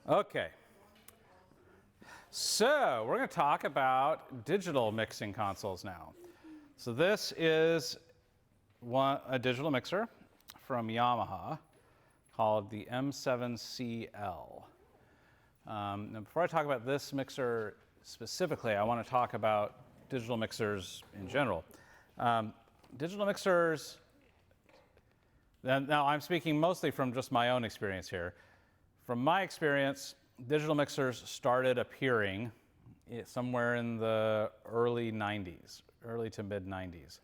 Okay. So we're going to talk about digital mixing consoles now. So this is a digital mixer from Yamaha called the M7CL. Now before I talk about this mixer specifically, I want to talk about digital mixers in general. Digital mixers, now I'm speaking mostly from just my own experience here. From my experience, digital mixers started appearing somewhere in the early 90s, early to mid 90s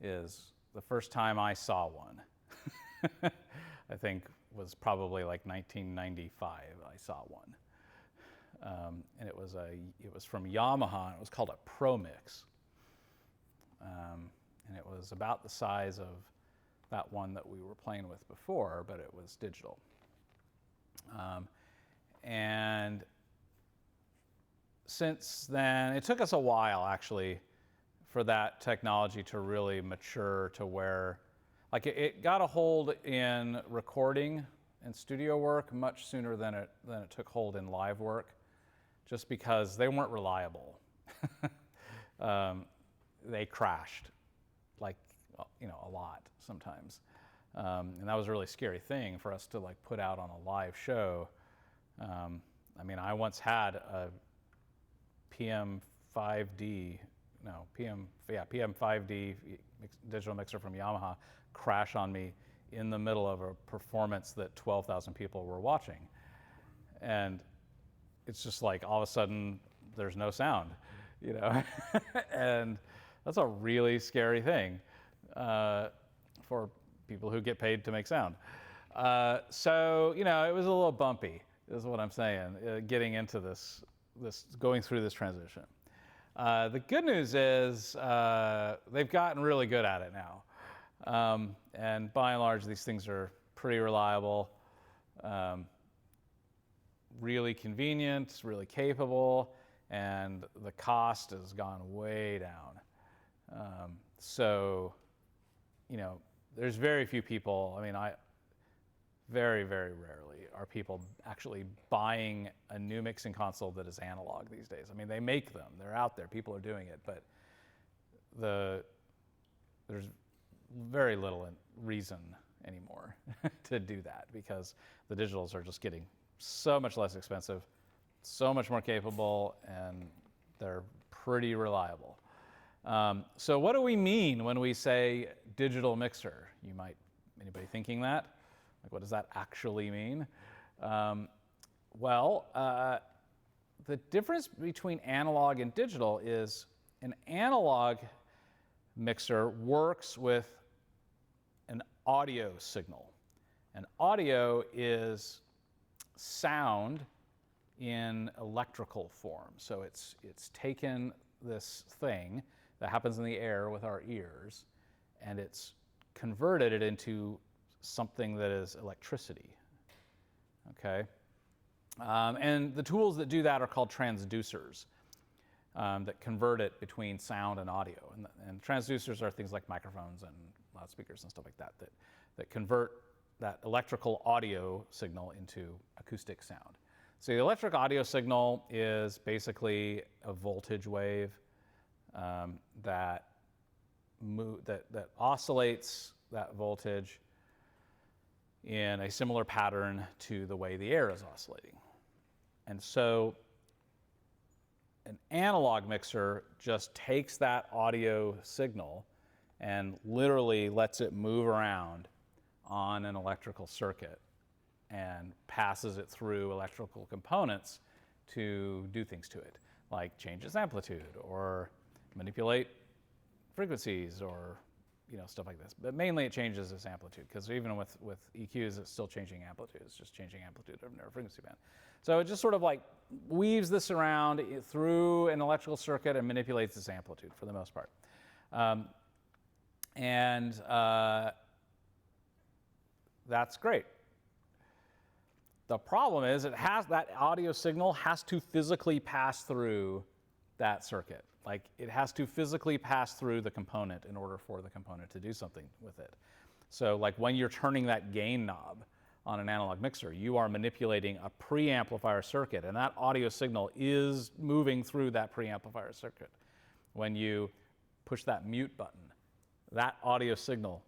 is the first time I saw one. I think was probably like 1995 I saw one. And it was from Yamaha, and it was called a Pro Mix. And it was about the size of that one that we were playing with before, but it was digital. And since then, it took us a while actually for that technology to really mature to where, like it got a hold in recording and studio work much sooner than it took hold in live work, just because they weren't reliable. They crashed, like, you know, a lot sometimes. And that was a really scary thing for us to like put out on a live show. I mean, I once had a PM5D digital mixer from Yamaha crash on me in the middle of a performance that 12,000 people were watching. And it's just like all of a sudden there's no sound, you know? And that's a really scary thing for people who get paid to make sound. So, you know, it was a little bumpy, is what I'm saying, getting into going through this transition. The good news is they've gotten really good at it now. And by and large, these things are pretty reliable, really convenient, really capable, and the cost has gone way down. So, you know, there's very few people, I mean, very, very rarely are people actually buying a new mixing console that is analog these days. I mean, they make them, they're out there, people are doing it, but there's very little reason anymore to do that, because the digitals are just getting so much less expensive, so much more capable, and they're pretty reliable. So what do we mean when we say digital mixer? Anybody thinking that? Like, what does that actually mean? Well, the difference between analog and digital is an analog mixer works with an audio signal. And audio is sound in electrical form. So it's taken this thing that happens in the air with our ears, and it's converted it into something that is electricity, okay? And the tools that do that are called transducers that convert it between sound and audio. And transducers are things like microphones and loudspeakers and stuff like that that convert that electrical audio signal into acoustic sound. So the electric audio signal is basically a voltage wave that oscillates that voltage in a similar pattern to the way the air is oscillating. And so an analog mixer just takes that audio signal and literally lets it move around on an electrical circuit and passes it through electrical components to do things to it, like change its amplitude or manipulate frequencies or, you know, stuff like this. But mainly it changes its amplitude, because even with EQs, it's still changing amplitude. It's just changing amplitude of narrow frequency band. So it just sort of like weaves this around through an electrical circuit and manipulates its amplitude for the most part. That's great. The problem is that audio signal has to physically pass through that circuit. Like, it has to physically pass through the component in order for the component to do something with it. So like when you're turning that gain knob on an analog mixer. You are manipulating a preamplifier circuit, and that audio signal is moving through that preamplifier circuit. When you push that mute button, that audio signal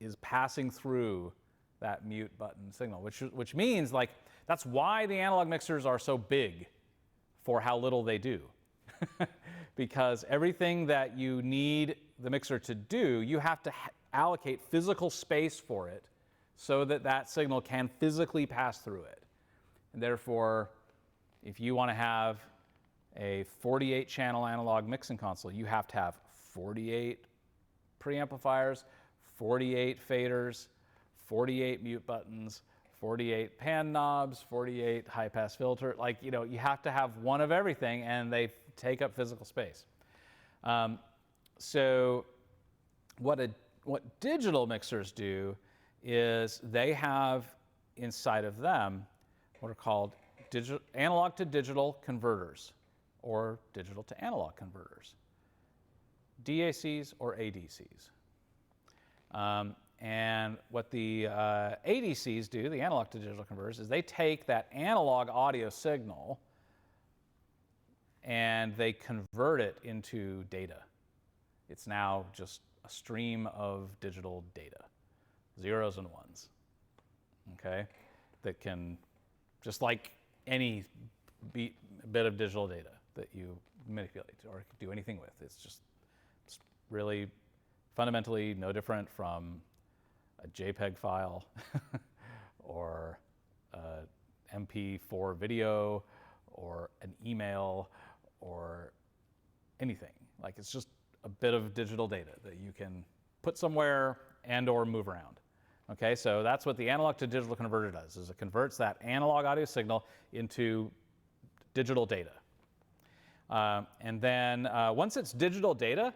is passing through that mute button signal, which means, like, that's why the analog mixers are so big for how little they do. Because everything that you need the mixer to do, you have to allocate physical space for it so that that signal can physically pass through it. And therefore, if you want to have a 48-channel analog mixing console, you have to have 48 preamplifiers, 48 faders, 48 mute buttons, 48 pan knobs, 48 high-pass filter. Like, you know, you have to have one of everything, and they take up physical space. So what digital mixers do is they have inside of them what are called analog to digital converters, or digital to analog converters, DACs or ADCs. And what the ADCs do, the analog to digital converters, is they take that analog audio signal and they convert it into data. It's now just a stream of digital data, zeros and ones, okay? That can, just like any bit of digital data that you manipulate or do anything with. It's really fundamentally no different from a JPEG file or an MP4 video or an email or anything. Like, it's just a bit of digital data that you can put somewhere and or move around. Okay, so that's what the analog to digital converter does, is it converts that analog audio signal into digital data. And then once it's digital data,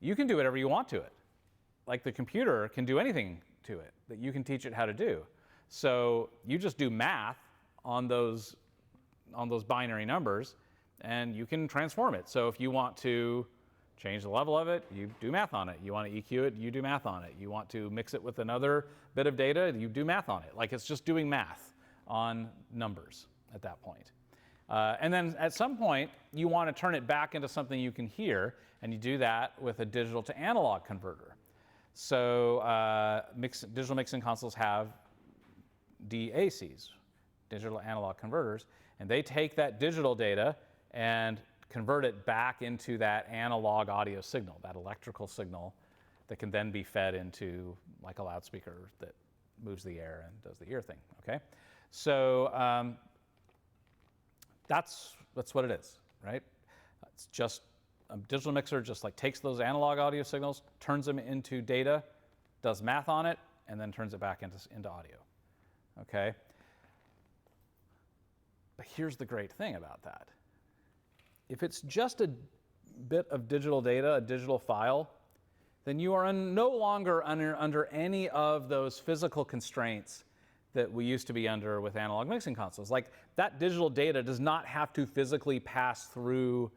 you can do whatever you want to it. Like, the computer can do anything to it that you can teach it how to do. So you just do math on those binary numbers, and you can transform it. So if you want to change the level of it, you do math on it. You want to EQ it, you do math on it. You want to mix it with another bit of data, you do math on it. Like, it's just doing math on numbers at that point. And then at some point, you want to turn it back into something you can hear, and you do that with a digital to analog converter. So digital mixing consoles have DACs, digital analog converters, and they take that digital data and convert it back into that analog audio signal, that electrical signal that can then be fed into, like, a loudspeaker that moves the air and does the ear thing, okay? So that's what it is, right? It's just a digital mixer just like takes those analog audio signals, turns them into data, does math on it, and then turns it back into audio, okay? But here's the great thing about that. If it's just a bit of digital data, a digital file, then you are no longer under any of those physical constraints that we used to be under with analog mixing consoles. Like, that digital data does not have to physically pass through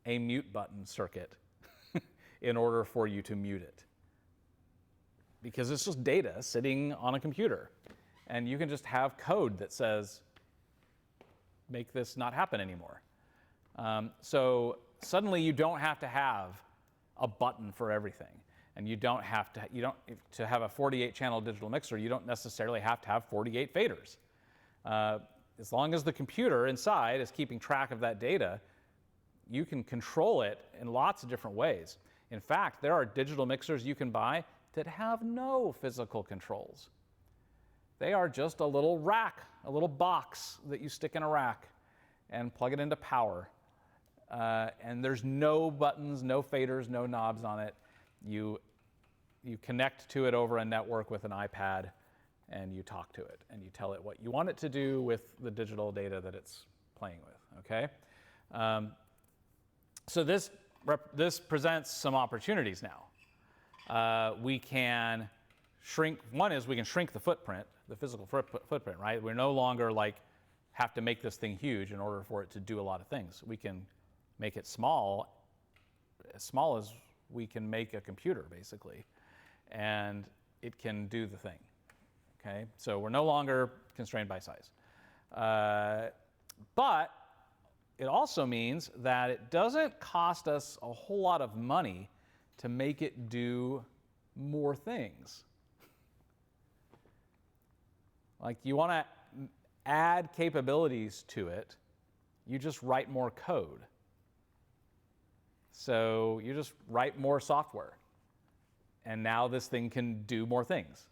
a mute button circuit in order for you to mute it. Because it's just data sitting on a computer. And you can just have code that says, make this not happen anymore. So suddenly you don't have to have a button for everything. And to have a 48-channel digital mixer, you don't necessarily have to have 48 faders. As long as the computer inside is keeping track of that data, you can control it in lots of different ways. In fact, there are digital mixers you can buy that have no physical controls. They are just a little rack, a little box that you stick in a rack and plug it into power. And there's no buttons, no faders, no knobs on it. You connect to it over a network with an iPad, and you talk to it, and you tell it what you want it to do with the digital data that it's playing with, okay? So this presents some opportunities now. We can shrink, one is we can shrink the footprint, the physical footprint, right? We're no longer like have to make this thing huge in order for it to do a lot of things. We can make it small as we can make a computer, basically, and it can do the thing, Okay, so we're no longer constrained by size. But it also means that it doesn't cost us a whole lot of money to make it do more things. Like you want to add capabilities to it, you just write more code. So you just write more software. And now this thing can do more things.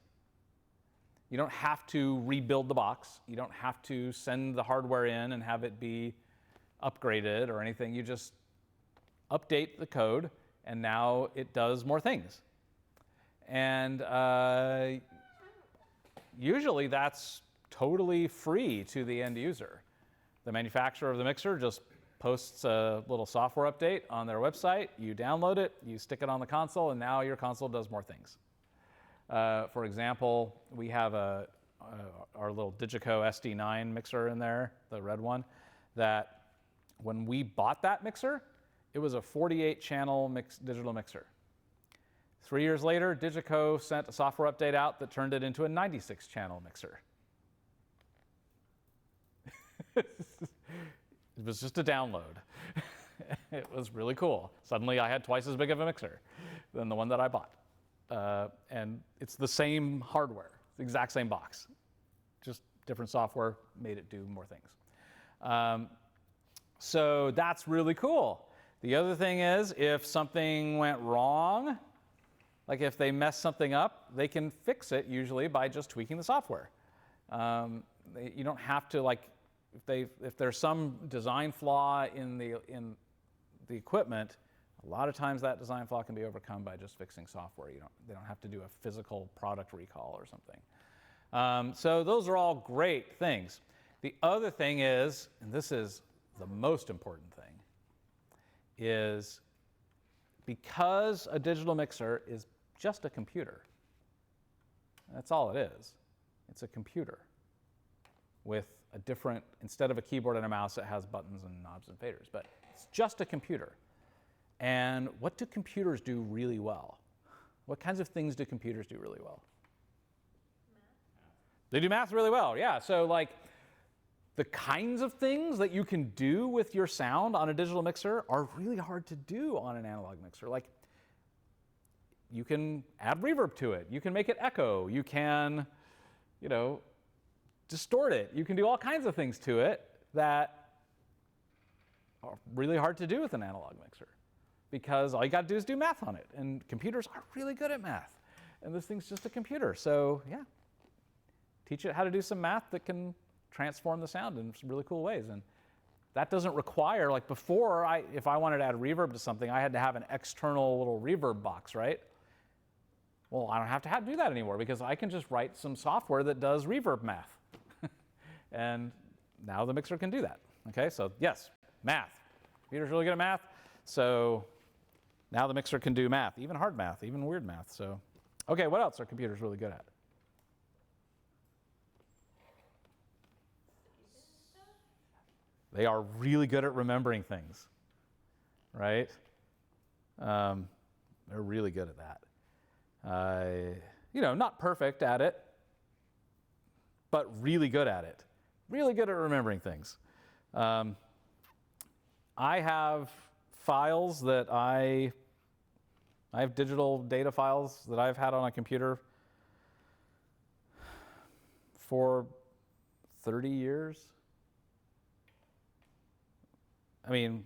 You don't have to rebuild the box. You don't have to send the hardware in and have it be upgraded or anything. You just update the code, and now it does more things. And usually that's totally free to the end user. The manufacturer of the mixer just posts a little software update on their website. You download it, you stick it on the console, and now your console does more things. For example, we have our little Digico SD9 mixer in there, the red one, that when we bought that mixer, it was a 48-channel digital mixer. 3 years later, Digico sent a software update out that turned it into a 96-channel mixer. It was just a download. It was really cool. Suddenly I had twice as big of a mixer than the one that I bought. And it's the same hardware, the exact same box. Just different software made it do more things. So that's really cool. The other thing is, if something went wrong, like if they mess something up, they can fix it usually by just tweaking the software. You don't have to, like, if there's some design flaw in the equipment, a lot of times that design flaw can be overcome by just fixing software. They don't have to do a physical product recall or something. So those are all great things. The other thing is, and this is the most important thing, is because a digital mixer is just a computer. That's all it is. It's a computer with a different, instead of a keyboard and a mouse, it has buttons and knobs and faders, but it's just a computer. And what do computers do really well? What kinds of things do computers do really well? Math. They do math really well, yeah. So like the kinds of things that you can do with your sound on a digital mixer are really hard to do on an analog mixer. Like you can add reverb to it. You can make it echo. You can, distort it. You can do all kinds of things to it that are really hard to do with an analog mixer, because all you got to do is do math on it. And computers are really good at math. And this thing's just a computer. So yeah, teach it how to do some math that can transform the sound in some really cool ways. And that doesn't require, like before, if I wanted to add reverb to something, I had to have an external little reverb box, right? Well, I don't have to do that anymore, because I can just write some software that does reverb math. And now the mixer can do that. Okay, so yes, math. Computer's really good at math. So now the mixer can do math, even hard math, even weird math. So, okay, what else are computers really good at? They are really good at remembering things, right? They're really good at that. Not perfect at it, but really good at it. Really good at remembering things. I have files that I have digital data files that I've had on a computer for 30 years. I mean,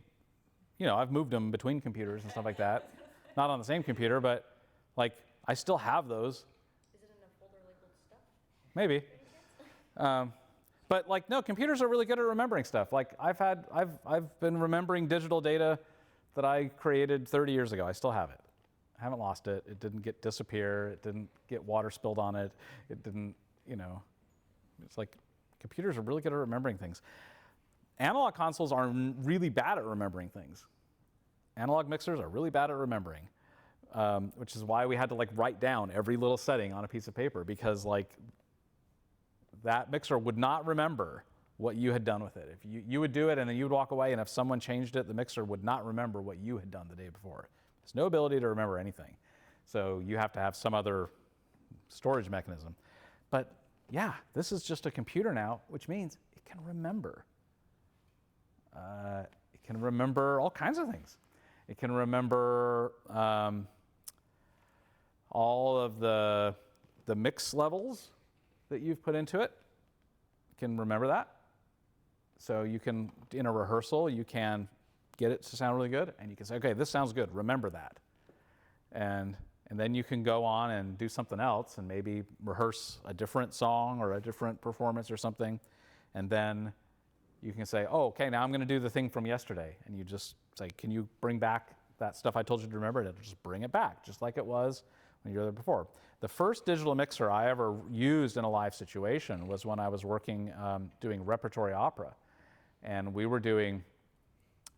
I've moved them between computers and stuff like that. Not on the same computer, but like I still have those. Is it in a folder labeled stuff? Maybe. But like, no, computers are really good at remembering stuff. Like I've been remembering digital data that I created 30 years ago. I still have it. I haven't lost it. It didn't disappear. It didn't get water spilled on it. It didn't, it's like computers are really good at remembering things. Analog consoles are really bad at remembering things. Analog mixers are really bad at remembering, which is why we had to like write down every little setting on a piece of paper, because like that mixer would not remember what you had done with it. If you would do it and then you would walk away, and if someone changed it, the mixer would not remember what you had done the day before. There's no ability to remember anything. So you have to have some other storage mechanism. But yeah, this is just a computer now, which means it can remember. It can remember all kinds of things. It can remember all of the mix levels that you've put into it. It can remember that. So you can, in a rehearsal, you can get it to sound really good, and you can say, okay, this sounds good, remember that. And then you can go on and do something else and maybe rehearse a different song or a different performance or something. And then you can say, oh, okay, now I'm going to do the thing from yesterday. And you just say, can you bring back that stuff I told you to remember? And it'll just bring it back, just like it was when you were there before. The first digital mixer I ever used in a live situation was when I was working doing repertory opera. And we were doing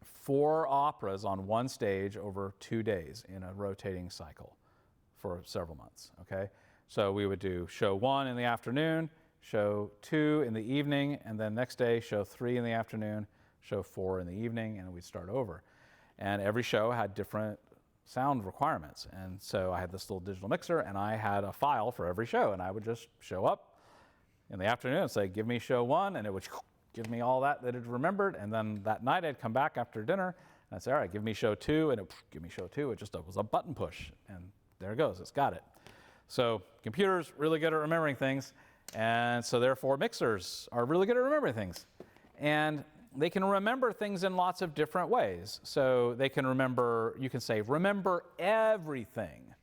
4 operas on one stage over 2 days in a rotating cycle for several months, okay? So we would do show 1 in the afternoon, show 2 in the evening, and then next day, show 3 in the afternoon, show 4 in the evening, and we'd start over. And every show had different sound requirements. And so I had this little digital mixer, and I had a file for every show, and I would just show up in the afternoon and say, give me show 1, and it would give me all that it remembered, and then that night I'd come back after dinner, and I'd say, all right, give me show 2, and it would give me show 2. It just was a button push, and there it goes, it's got it. So computers really good at remembering things, and so therefore mixers are really good at remembering things. And they can remember things in lots of different ways. So they can remember, you can say, remember everything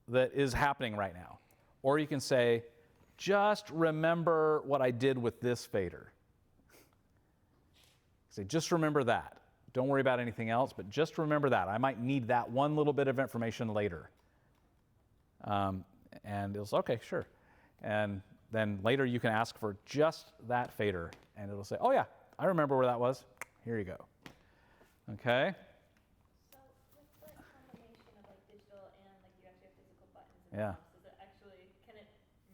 that is happening right now. Or you can say, just remember what I did with this fader. Say, just remember that. Don't worry about anything else, but just remember that. I might need that one little bit of information later. And it'll say, okay, sure. And then later you can ask for just that fader, and it'll say, oh yeah, I remember where that was. Here you go. Okay? So with the combination of like digital and like you actually have physical buttons and Yeah. knobs, does it actually, can it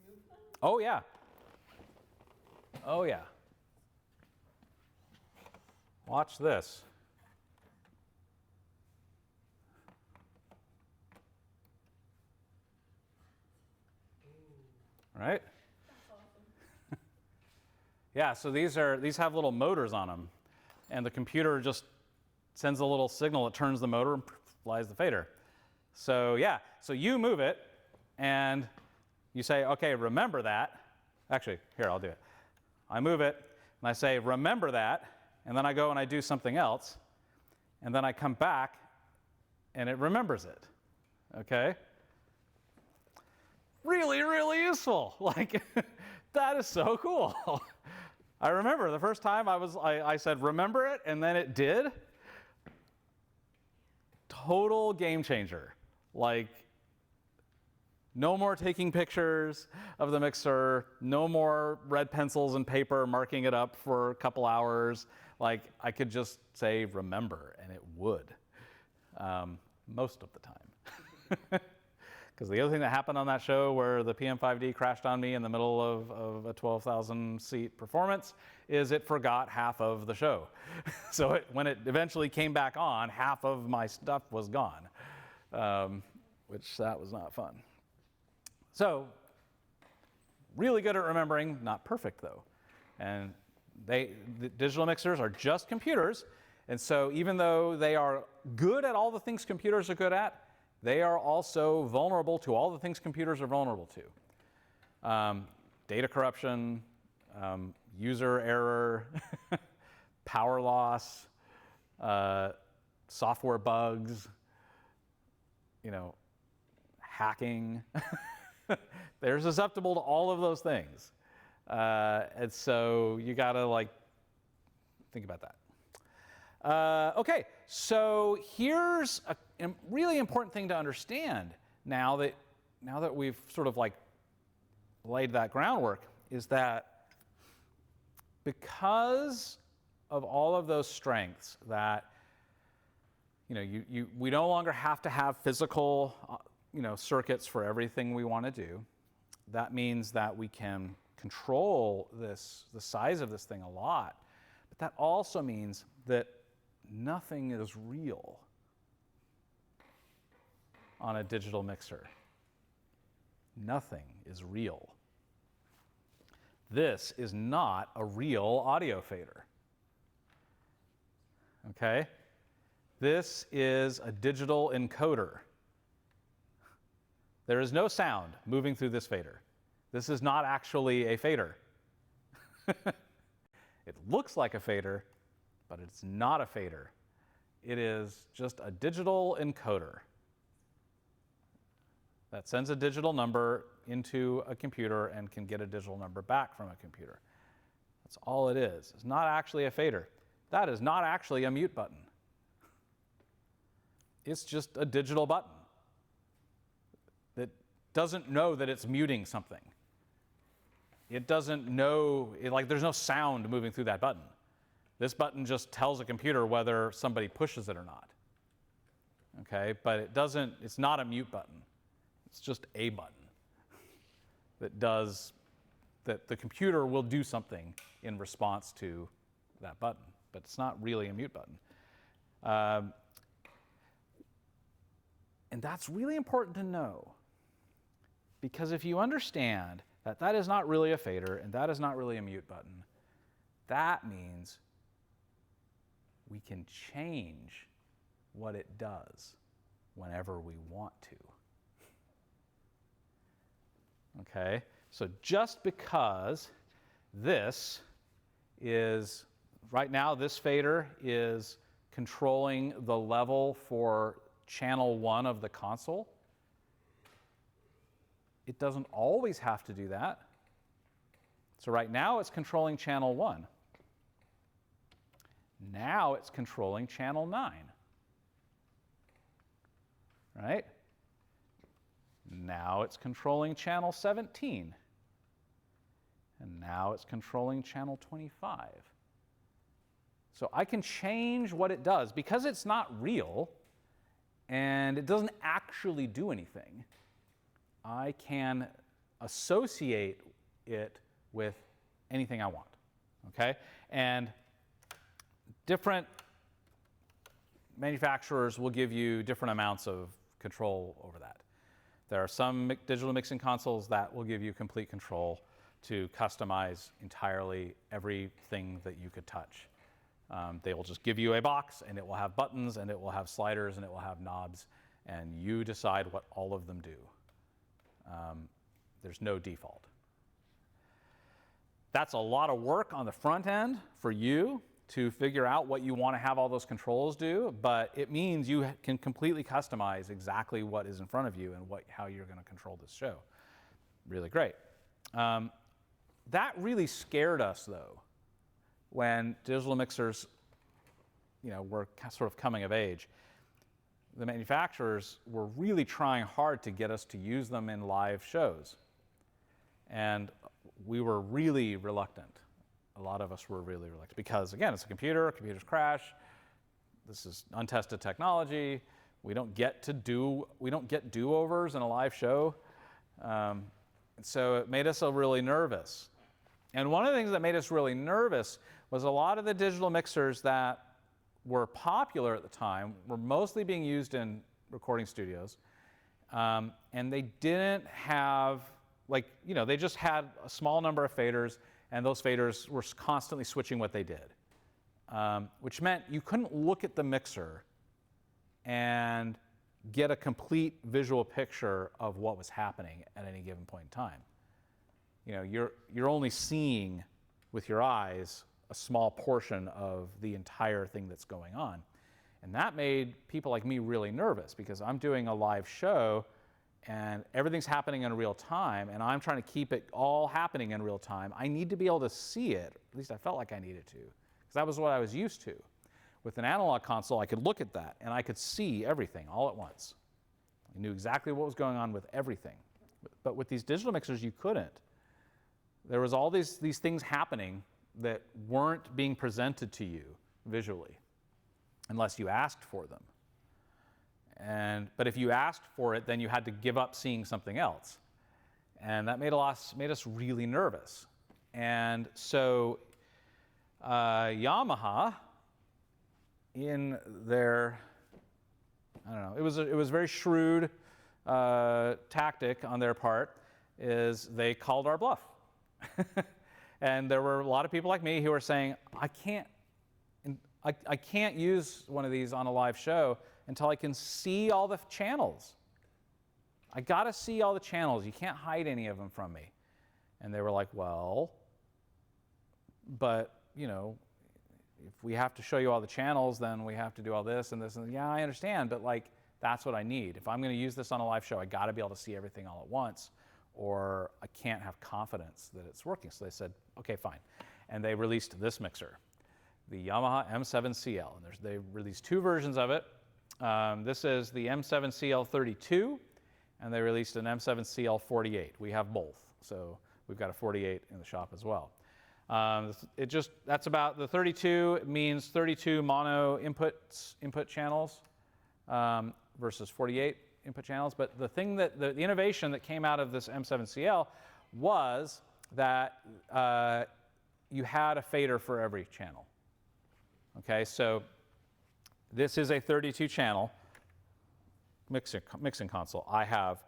move them? Oh yeah. Oh yeah. Watch this. Right? That's awesome. Yeah, so these have little motors on them, and the computer just sends a little signal, it turns the motor and flies the fader. So yeah, so you move it, and you say, okay, remember that. Actually, here, I'll do it. I move it, and I say, remember that, and then I go and I do something else, and then I come back, and it remembers it, okay? Really, really useful. Like, that is so cool. I remember the first time I said, remember it, and then it did. Total game changer. Like, no more taking pictures of the mixer, no more red pencils and paper marking it up for a couple hours. Like, I could just say, remember, and it would, most of the time. Because the other thing that happened on that show where the PM5D crashed on me in the middle of a 12,000 seat performance is it forgot half of the show. So when it eventually came back on, half of my stuff was gone, which that was not fun. So really good at remembering, not perfect though. And the digital mixers are just computers. And so even though they are good at all the things computers are good at, they are also vulnerable to all the things computers are vulnerable to. Data corruption, user error, power loss, software bugs, hacking. They're susceptible to all of those things. And so you gotta think about that. Okay, so here's a really important thing to understand now that we've sort of laid that groundwork, is that because of all of those strengths that we no longer have to have physical circuits for everything we want to do. That means that we can control the size of this thing a lot, but that also means that nothing is real on a digital mixer. Nothing is real. This is not a real audio fader. Okay? This is a digital encoder. There is no sound moving through this fader. This is not actually a fader. It looks like a fader, but it's not a fader. It is just a digital encoder that sends a digital number into a computer and can get a digital number back from a computer. That's all it is. It's not actually a fader. That is not actually a mute button. It's just a digital button that doesn't know that it's muting something. It doesn't know, like there's no sound moving through that button. This button just tells a computer whether somebody pushes it or not. Okay, but it's not a mute button. It's just a button that the computer will do something in response to that button, but it's not really a mute button. And that's really important to know, because if you understand that that is not really a fader and that is not really a mute button, that means we can change what it does whenever we want to. Okay, so just because this is, right now this fader is controlling the level for channel 1 of the console, it doesn't always have to do that. So right now it's controlling channel 1. Now it's controlling channel 9. Right? Now it's controlling channel 17. And now it's controlling channel 25. So I can change what it does because it's not real and it doesn't actually do anything. I can associate it with anything I want. Okay? And different manufacturers will give you different amounts of control over that. There are some digital mixing consoles that will give you complete control to customize entirely everything that you could touch. They will just give you a box, and it will have buttons, and it will have sliders, and it will have knobs, and you decide what all of them do. There's no default. That's a lot of work on the front end for you to figure out what you want to have all those controls do, but it means you can completely customize exactly what is in front of you and how you're going to control this show. Really great. That really scared us, though, when digital mixers, were sort of coming of age. The manufacturers were really trying hard to get us to use them in live shows, and we were really reluctant. A lot of us were really reluctant because, again, it's a computer, computers crash, this is untested technology, we don't get do-overs in a live show, and so it made us really nervous. And one of the things that made us really nervous was a lot of the digital mixers that were popular at the time were mostly being used in recording studios, and they didn't have, they just had a small number of faders, and those faders were constantly switching what they did, which meant you couldn't look at the mixer and get a complete visual picture of what was happening at any given point in time. You're only seeing with your eyes a small portion of the entire thing that's going on. And that made people like me really nervous because I'm doing a live show and everything's happening in real time, and I'm trying to keep it all happening in real time. I need to be able to see it. At least I felt like I needed to, because that was what I was used to. With an analog console, I could look at that, and I could see everything all at once. I knew exactly what was going on with everything. But with these digital mixers, you couldn't. There was all these things happening that weren't being presented to you visually, unless you asked for them. But if you asked for it, then you had to give up seeing something else. And that made us really nervous. And so Yamaha, in their, it was a very shrewd tactic on their part, is they called our bluff. And there were a lot of people like me who were saying, I can't use one of these on a live show until I can see all the channels. I got to see all the channels. You can't hide any of them from me. And they were like, well, but, you know, if we have to show you all the channels, then we have to do all this and this. And yeah, I understand, but like, that's what I need. If I'm going to use this on a live show, I got to be able to see everything all at once, or I can't have confidence that it's working. So they said, okay, fine. And they released this mixer, the Yamaha M7CL. And they released 2 versions of it. This is the M7CL 32, and they released an M7CL 48. We have both, so we've got a 48 in the shop as well. That's about, the 32 means 32 mono input channels versus 48 input channels. But the thing that, the innovation that came out of this M7CL was that you had a fader for every channel. Okay, so this is a 32 channel mixing console. I have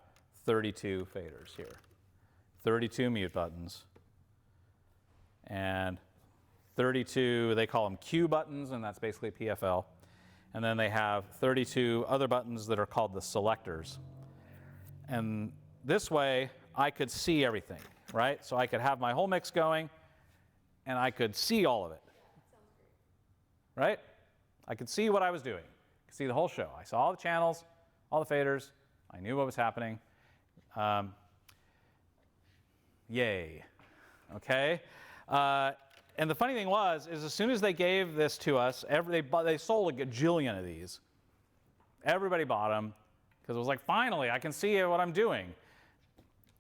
32 faders here, 32 mute buttons, and 32, they call them Q buttons, and that's basically PFL. And then they have 32 other buttons that are called the selectors. And this way, I could see everything, right? So I could have my whole mix going, and I could see all of it. Right? I could see what I was doing. I could see the whole show. I saw all the channels, all the faders. I knew what was happening. Yay. Okay? And the funny thing was, is as soon as they gave this to us, they sold a gajillion of these. Everybody bought them because it was like, finally, I can see what I'm doing.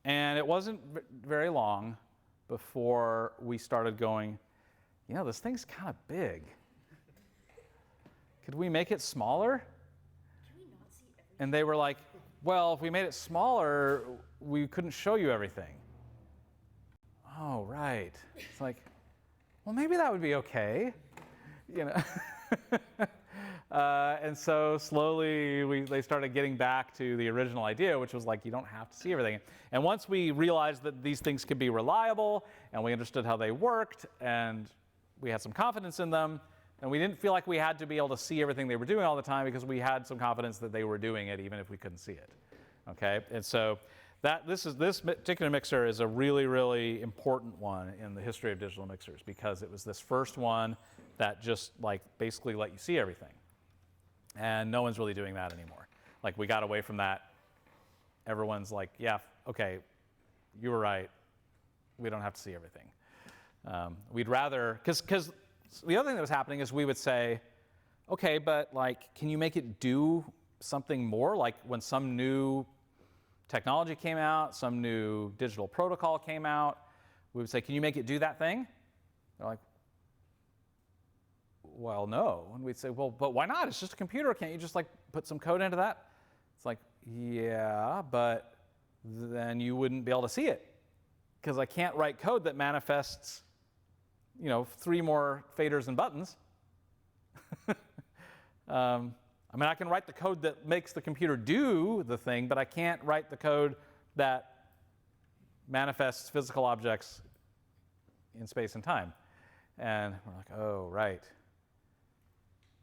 And it wasn't very long before we started going, you know, this thing's kind of big. Could we make it smaller? Can we not see everything? And they were like, well, if we made it smaller, we couldn't show you everything. Oh, right. It's like, well, maybe that would be okay, you know. And so slowly they started getting back to the original idea, which was like, you don't have to see everything. And once we realized that these things could be reliable, and we understood how they worked, and we had some confidence in them, and we didn't feel like we had to be able to see everything they were doing all the time, because we had some confidence that they were doing it even if we couldn't see it. Okay, and so this particular mixer is a really, really important one in the history of digital mixers, because it was this first one that just like basically let you see everything. And no one's really doing that anymore. Like, we got away from that. Everyone's like, yeah, okay, you were right. We don't have to see everything. We'd rather, because the other thing that was happening is we would say, okay, but like, can you make it do something more? Like when some new technology came out, some new digital protocol came out, we would say, can you make it do that thing? They're like, well, no. And we'd say, well, but why not? It's just a computer. Can't you just like put some code into that? It's like, yeah, but then you wouldn't be able to see it, because I can't write code that manifests, you know, 3 more faders and buttons. I mean, I can write the code that makes the computer do the thing, but I can't write the code that manifests physical objects in space and time. And we're like, oh, right.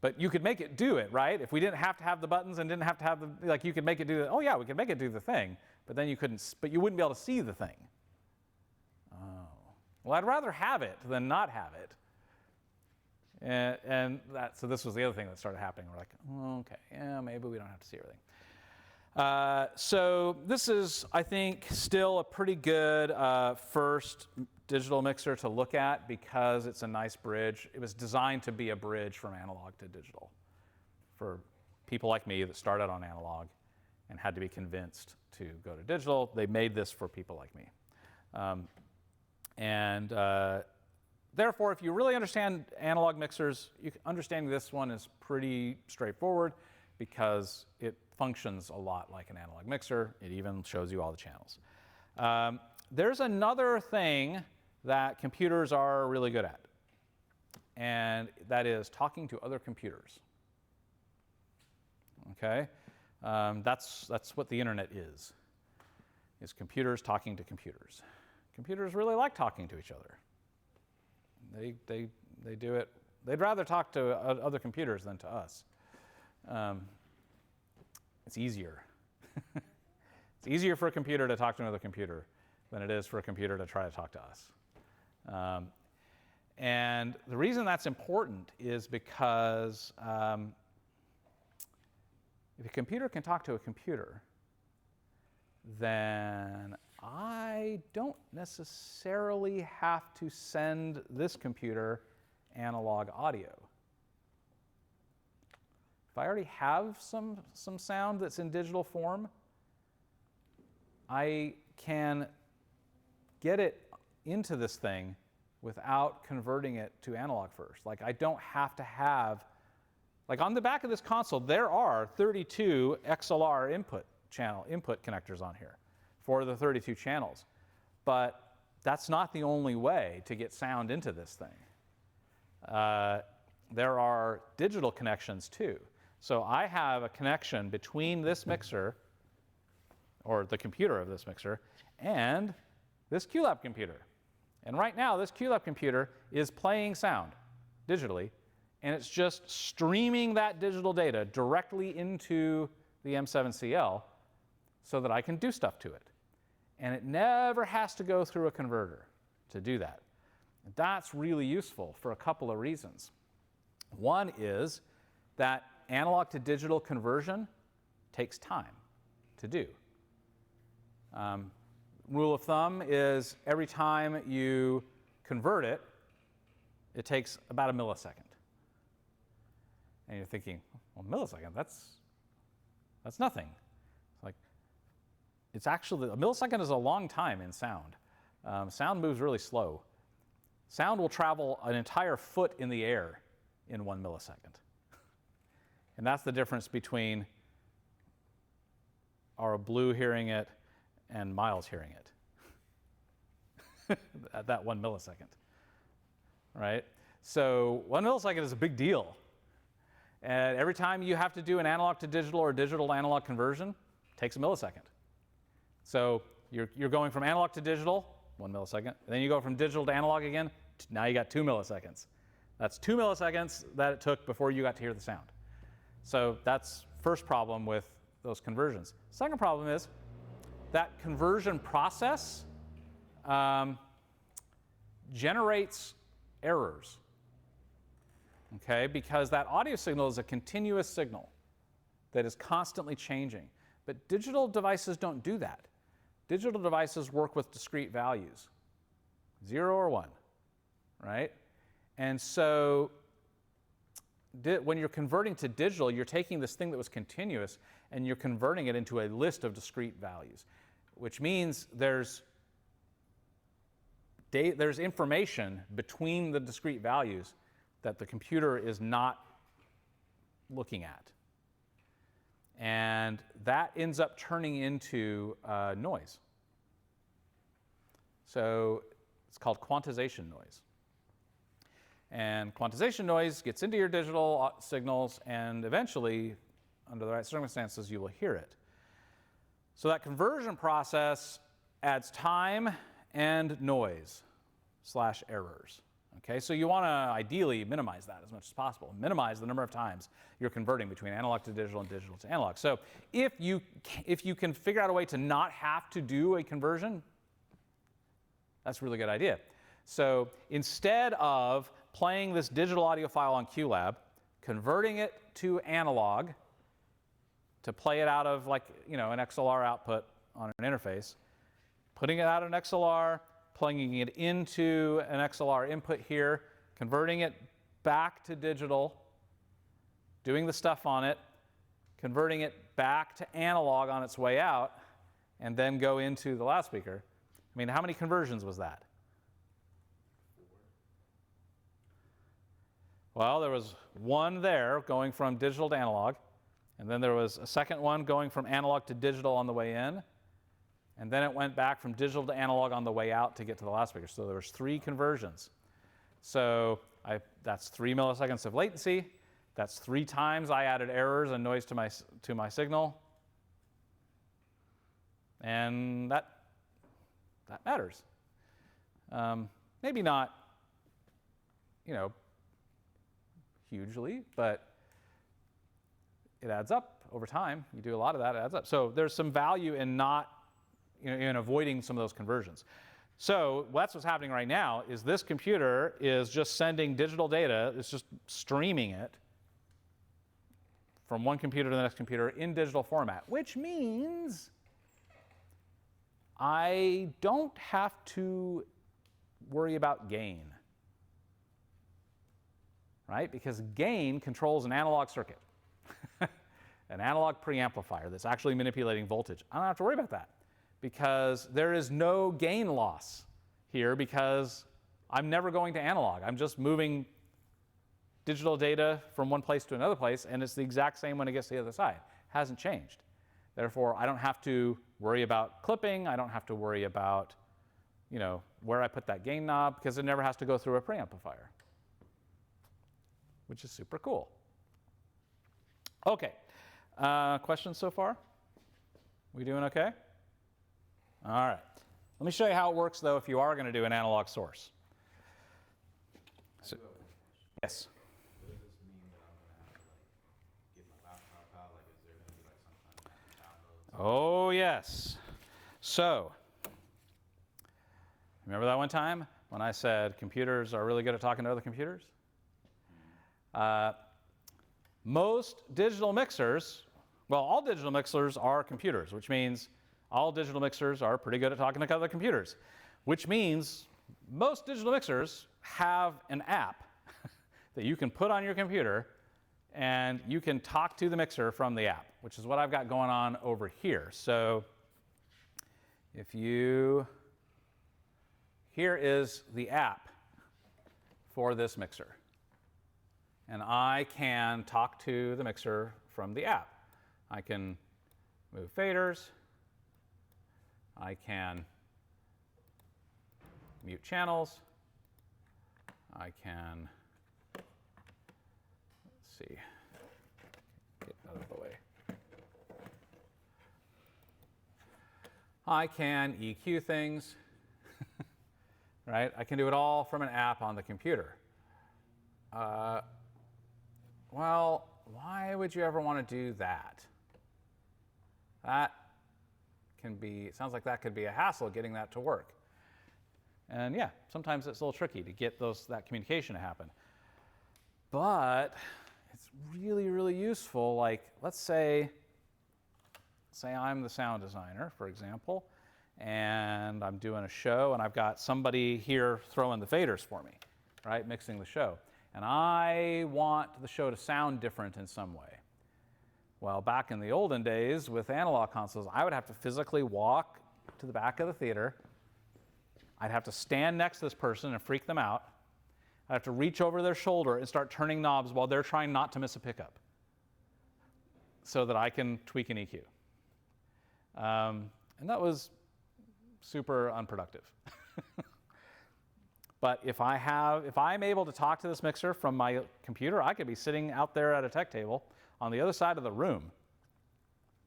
But you could make it do it, right? If we didn't have to have the buttons and didn't have to have the, like, you could make it do the, oh yeah, we could make it do the thing, but then you couldn't, but you wouldn't be able to see the thing. Oh. Well, I'd rather have it than not have it. And so this was the other thing that started happening. We're like, oh, okay, yeah, maybe we don't have to see everything. So this is, I think, still a pretty good first digital mixer to look at, because it's a nice bridge. It was designed to be a bridge from analog to digital for people like me that started on analog and had to be convinced to go to digital. They made this for people like me. Therefore, if you really understand analog mixers, understanding this one is pretty straightforward, because it functions a lot like an analog mixer. It even shows you all the channels. There's another thing that computers are really good at, and that is talking to other computers. Okay? That's what the internet is computers talking to computers. Computers really like talking to each other. They do it. They'd rather talk to other computers than to us. It's easier. It's easier for a computer to talk to another computer than it is for a computer to try to talk to us. And the reason that's important is because if a computer can talk to a computer, then I don't necessarily have to send this computer analog audio. If I already have some sound that's in digital form, I can get it into this thing without converting it to analog first. Like, I don't have to have, like on the back of this console, there are 32 XLR input connectors on here for the 32 channels. But that's not the only way to get sound into this thing. There are digital connections too. So I have a connection between this mixer, or the computer of this mixer, and this QLab computer. And right now, this QLab computer is playing sound digitally, and it's just streaming that digital data directly into the M7CL so that I can do stuff to it. And it never has to go through a converter to do that. And that's really useful for a couple of reasons. One is that analog to digital conversion takes time to do. Rule of thumb is every time you convert it, it takes about a millisecond. And you're thinking, well, millisecond, that's nothing. It's like, it's actually, a millisecond is a long time in sound. Sound moves really slow. Sound will travel an entire foot in the air in 1 millisecond. And that's the difference between our Blue hearing it and Miles hearing it at that 1 millisecond, right? So 1 millisecond is a big deal. And every time you have to do an analog to digital or digital to analog conversion, it takes a millisecond. So you're going from analog to digital, 1 millisecond, and then you go from digital to analog again, now you got 2 milliseconds. That's 2 milliseconds that it took before you got to hear the sound. So that's first problem with those conversions. Second problem is that conversion process generates errors, okay? Because that audio signal is a continuous signal that is constantly changing. But digital devices don't do that. Digital devices work with discrete values, 0 or 1, right? And so when you're converting to digital, you're taking this thing that was continuous and you're converting it into a list of discrete values, which means there's information between the discrete values that the computer is not looking at. And that ends up turning into noise. So it's called quantization noise. And quantization noise gets into your digital signals, and eventually, under the right circumstances, you will hear it. So that conversion process adds time and noise / errors. Okay, so you want to ideally minimize that as much as possible. Minimize the number of times you're converting between analog to digital and digital to analog. So if you can figure out a way to not have to do a conversion, that's a really good idea. So instead of playing this digital audio file on QLab, converting it to analog to play it out of, like, an XLR output on an interface, putting it out of an XLR, plugging it into an XLR input here, converting it back to digital, doing the stuff on it, converting it back to analog on its way out, and then go into the loudspeaker. I mean, how many conversions was that? Well, there was one there going from digital to analog, and then there was a second one going from analog to digital on the way in, and then it went back from digital to analog on the way out to get to the loudspeaker. So there was 3 conversions. So that's 3 milliseconds of latency. That's 3 times I added errors and noise to my signal. And that matters. Maybe not you know, hugely, but it adds up over time. You do a lot of that, it adds up. So there's some value in not, you know, in avoiding some of those conversions. So that's what's happening right now is this computer is just sending digital data, it's just streaming it from one computer to the next computer in digital format, which means I don't have to worry about gain, right? Because gain controls an analog circuit, an analog preamplifier that's actually manipulating voltage. I don't have to worry about that because there is no gain loss here because I'm never going to analog. I'm just moving digital data from one place to another place, and it's the exact same when it gets to the other side. It hasn't changed. Therefore, I don't have to worry about clipping. I don't have to worry about, you know, where I put that gain knob because it never has to go through a preamplifier, which is super cool. Okay, questions so far? We doing okay? All right. Let me show you how it works, though, if you are going to do an analog source. So, yes? Does this mean that I'm going to have to, like, get my laptop out? Like, is there going to be, like, some kind of download? Oh, yes. So, remember that one time when I said computers are really good at talking to other computers? Most digital mixers, well, all digital mixers are computers, which means all digital mixers are pretty good at talking to other computers, which means most digital mixers have an app that you can put on your computer and you can talk to the mixer from the app, which is what I've got going on over here. So if you, here is the app for this mixer. And I can talk to the mixer from the app. I can move faders. I can mute channels. I can, let's see, get out of the way. I can EQ things, right? I can do it all from an app on the computer. Well, why would you ever want to do that? That can be, it sounds like that could be a hassle getting that to work. And yeah, sometimes it's a little tricky to get that communication to happen. But it's really, really useful. Like, let's say I'm the sound designer, for example, and I'm doing a show and I've got somebody here throwing the faders for me, right, mixing the show. And I want the show to sound different in some way. Well, back in the olden days with analog consoles, I would have to physically walk to the back of the theater. I'd have to stand next to this person and freak them out. I'd have to reach over their shoulder and start turning knobs while they're trying not to miss a pickup so that I can tweak an EQ. And that was super unproductive. But if I'm able to talk to this mixer from my computer, I could be sitting out there at a tech table on the other side of the room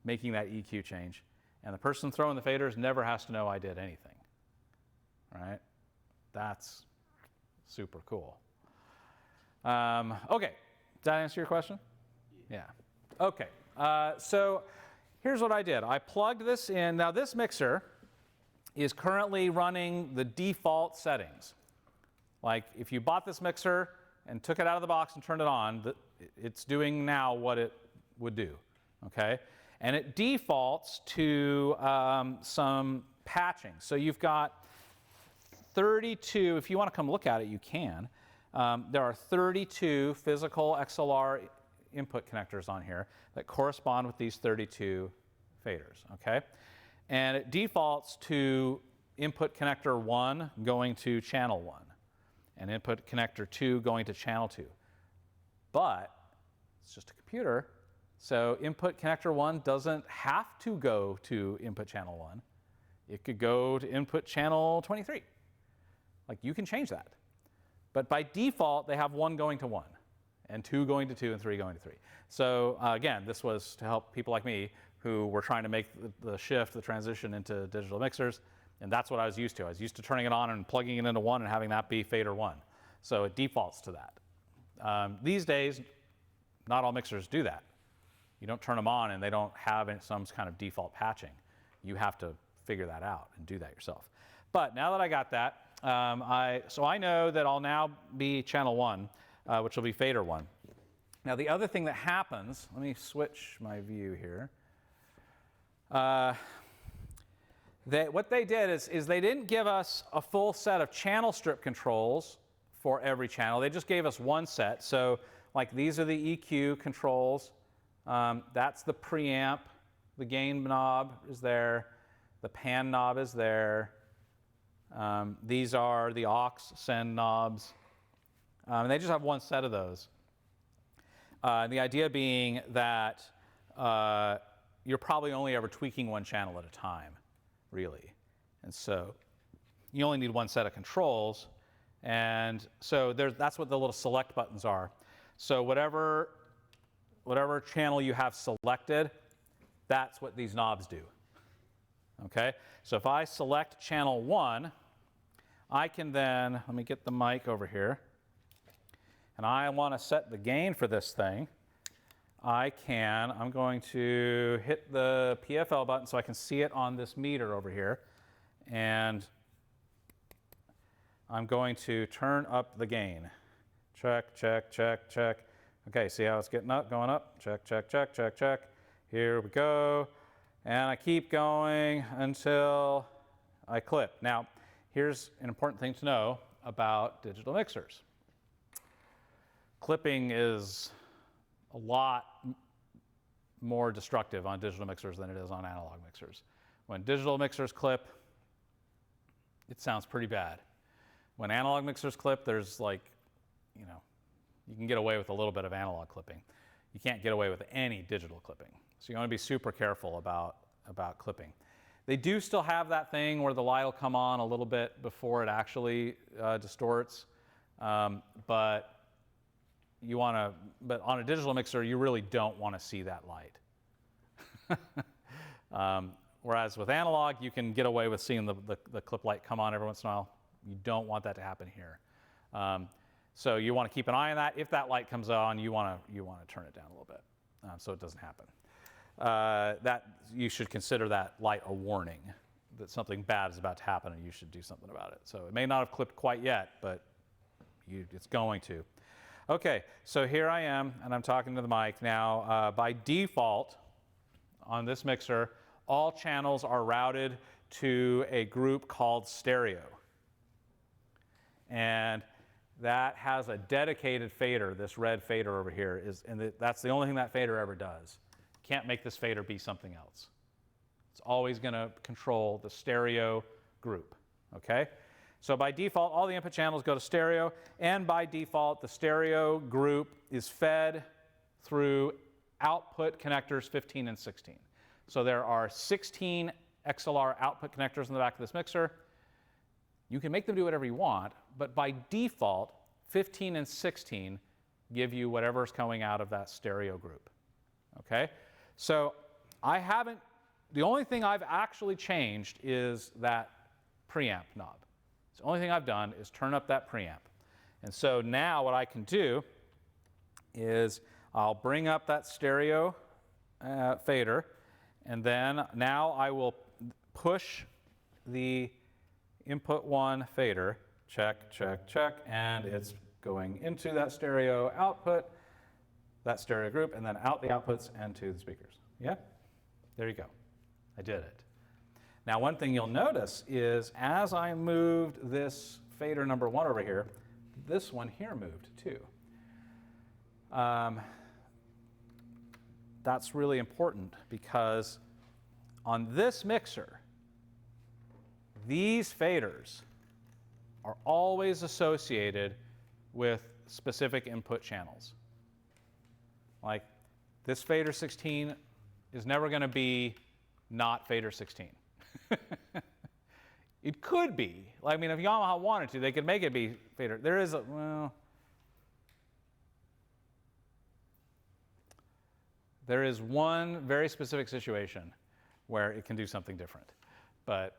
making that EQ change. And the person throwing the faders never has to know I did anything, right? That's super cool. Okay, did that answer your question? Yeah. Okay, so here's what I did. I plugged this in. Now this mixer is currently running the default settings. Like if you bought this mixer and took it out of the box and turned it on, it's doing now what it would do, okay? And it defaults to some patching. So you've got 32, if you want to come look at it, you can. There are 32 physical XLR input connectors on here that correspond with these 32 faders, okay? And it defaults to input connector 1 going to channel 1. And input connector 2 going to channel 2. But it's just a computer, so input connector 1 doesn't have to go to input channel 1. It could go to input channel 23. Like, you can change that. But by default, they have 1 going to 1, and 2 going to 2, and 3 going to 3. So again, this was to help people like me who were trying to make the shift, the transition into digital mixers. And that's what I was used to. I was used to turning it on and plugging it into 1 and having that be fader 1. So it defaults to that. These days, not all mixers do that. You don't turn them on and they don't have some kind of default patching. You have to figure that out and do that yourself. But now that I got that, so I know that I'll now be channel 1, which will be fader 1. Now the other thing that happens, let me switch my view here. What they did is they didn't give us a full set of channel strip controls for every channel. They just gave us one set. So like these are the EQ controls. That's the preamp. The gain knob is there. The pan knob is there. These are the aux send knobs. And they just have one set of those. The idea being that you're probably only ever tweaking one channel at a time, really. And so you only need one set of controls. And so that's what the little select buttons are. So whatever channel you have selected, that's what these knobs do. Okay? So if I select channel 1, I can then, let me get the mic over here, and I want to set the gain for this thing. I'm going to hit the PFL button so I can see it on this meter over here. And I'm going to turn up the gain. Check, check, check, check. Okay, see how it's getting up, going up? Check, check, check, check, check. Here we go. And I keep going until I clip. Now, here's an important thing to know about digital mixers. Clipping is a lot more destructive on digital mixers than it is on analog mixers. When digital mixers clip, it sounds pretty bad. When analog mixers clip, there's like, you can get away with a little bit of analog clipping. You can't get away with any digital clipping. So you want to be super careful about clipping. They do still have that thing where the light will come on a little bit before it actually distorts, but on a digital mixer, you really don't want to see that light. Whereas with analog, you can get away with seeing the clip light come on every once in a while. You don't want that to happen here. So you want to keep an eye on that. If that light comes on, you want to turn it down a little bit so it doesn't happen. That you should consider that light a warning that something bad is about to happen and you should do something about it. So it may not have clipped quite yet, but it's going to. Okay, so here I am, and I'm talking to the mic now. By default, on this mixer, all channels are routed to a group called stereo. And that has a dedicated fader. This red fader over here that's the only thing that fader ever does. Can't make this fader be something else. It's always going to control the stereo group. Okay? So by default, all the input channels go to stereo, and by default, the stereo group is fed through output connectors 15 and 16. So there are 16 XLR output connectors in the back of this mixer. You can make them do whatever you want, but by default, 15 and 16 give you whatever's coming out of that stereo group. Okay? So the only thing I've actually changed is that preamp knob. The only thing I've done is turn up that preamp. And so now what I can do is I'll bring up that stereo fader, and then now I will push the input 1 fader, check, check, check, and it's going into that stereo output, that stereo group, and then out the outputs and to the speakers. Yeah? There you go. I did it. Now, one thing you'll notice is as I moved this fader number 1 over here, this one here moved too. That's really important because on this mixer, these faders are always associated with specific input channels. Like this fader 16 is never going to be not fader 16. It could be. I mean, if Yamaha wanted to, they could make it be fader. There is one very specific situation where it can do something different, but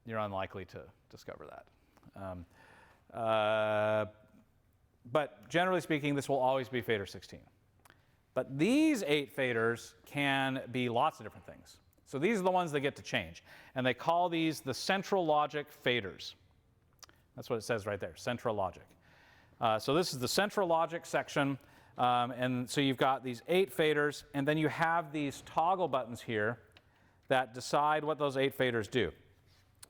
you're unlikely to discover that. but generally speaking, this will always be fader 16. But these 8 faders can be lots of different things. So these are the ones that get to change. And they call these the central logic faders. That's what it says right there, central logic. So this is the central logic section. And so you've got these 8 faders, and then you have these toggle buttons here that decide what those 8 faders do.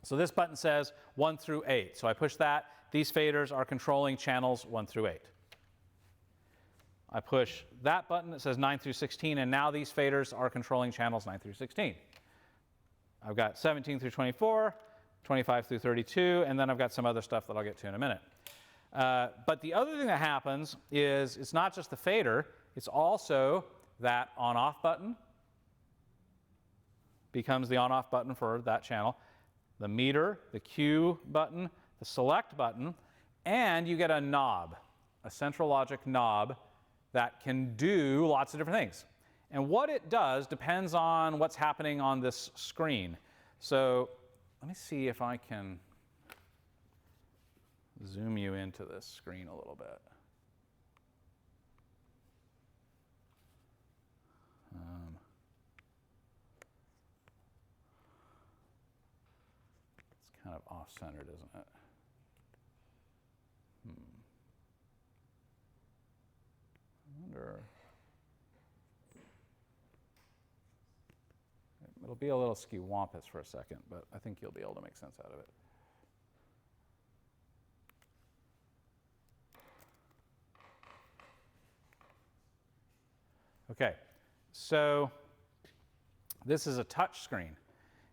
So this button says 1 through 8. So I push that. These faders are controlling channels 1 through 8. I push that button that says 9 through 16, and now these faders are controlling channels 9 through 16. I've got 17 through 24, 25 through 32, and then I've got some other stuff that I'll get to in a minute. But the other thing that happens is it's not just the fader, it's also that on-off button becomes the on-off button for that channel, the meter, the Q button, the select button, and you get a knob, a central logic knob that can do lots of different things. And what it does depends on what's happening on this screen. So let me see if I can zoom you into this screen a little bit. It's kind of off-centered, isn't it? I wonder. It'll be a little skew-wampus for a second, but I think you'll be able to make sense out of it. Okay, so this is a touch screen,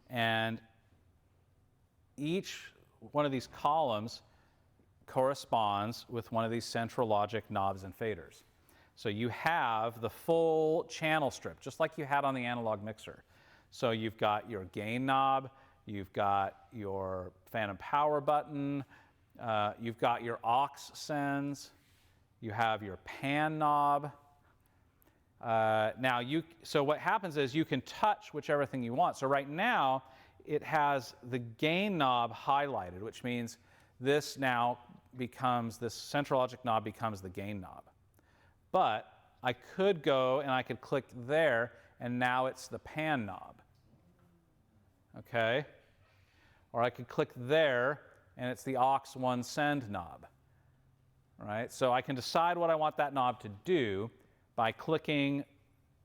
and each one of these columns corresponds with one of these central logic knobs and faders. So you have the full channel strip, just like you had on the analog mixer. So you've got your gain knob, you've got your phantom power button, you've got your aux sends, you have your pan knob. So what happens is you can touch whichever thing you want. So right now, it has the gain knob highlighted, which means this now becomes, this central logic knob becomes the gain knob. But I could go and I could click there, and now it's the pan knob. Okay? Or I could click there, and it's the aux 1 send knob. Right? So I can decide what I want that knob to do by clicking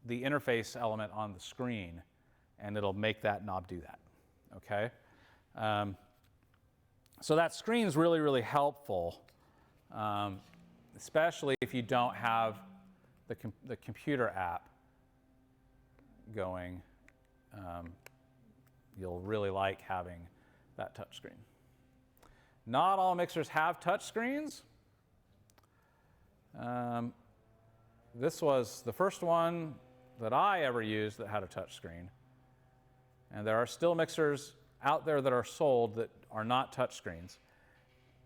the interface element on the screen, and it'll make that knob do that. Okay? So that screen's really, really helpful, especially if you don't have the computer app going. You'll really like having that touch screen. Not all mixers have touch screens. This was the first one that I ever used that had a touch screen. And there are still mixers out there that are sold that are not touch screens.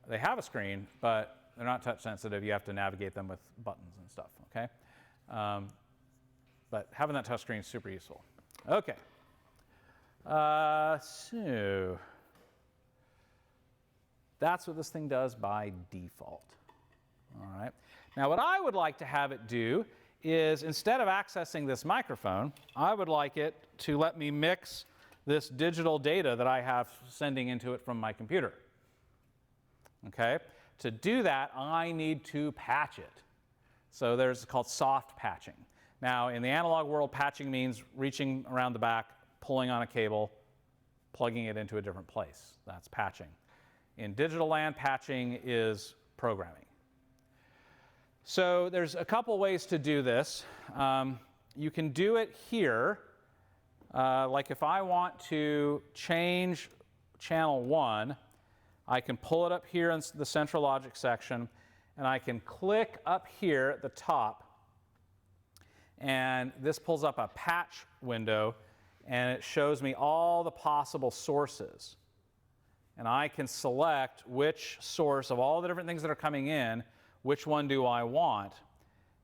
They have a screen, but they're not touch sensitive. You have to navigate them with buttons and stuff, okay? But having that touch screen is super useful. Okay. So that's what this thing does by default. All right. Now what I would like to have it do is, instead of accessing this microphone, I would like it to let me mix this digital data that I have sending into it from my computer. Okay? To do that, I need to patch it. So there's called soft patching. Now, in the analog world, patching means reaching around the back, pulling on a cable, plugging it into a different place. That's patching. In digital land, patching is programming. So there's a couple ways to do this. You can do it here. Like if I want to change channel 1, I can pull it up here in the central logic section, and I can click up here at the top, and this pulls up a patch window, and it shows me all the possible sources. And I can select which source of all the different things that are coming in, which one do I want.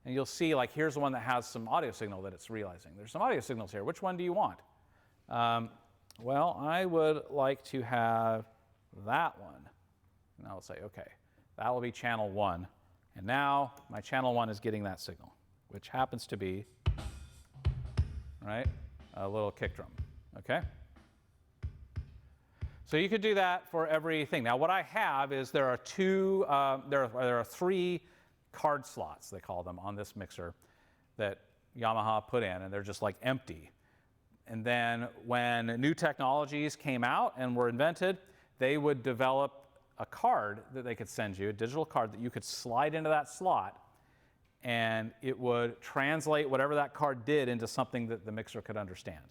And you'll see, like, here's the one that has some audio signal that it's realizing. There's some audio signals here. Which one do you want? Well, I would like to have that one. And I'll say, okay, that will be channel 1. And now my channel 1 is getting that signal, which happens to be, right, a little kick drum, okay? So you could do that for everything. Now what I have is there are three card slots, they call them, on this mixer that Yamaha put in, and they're just like empty. And then when new technologies came out and were invented, they would develop a card that they could send you, a digital card that you could slide into that slot, and it would translate whatever that card did into something that the mixer could understand,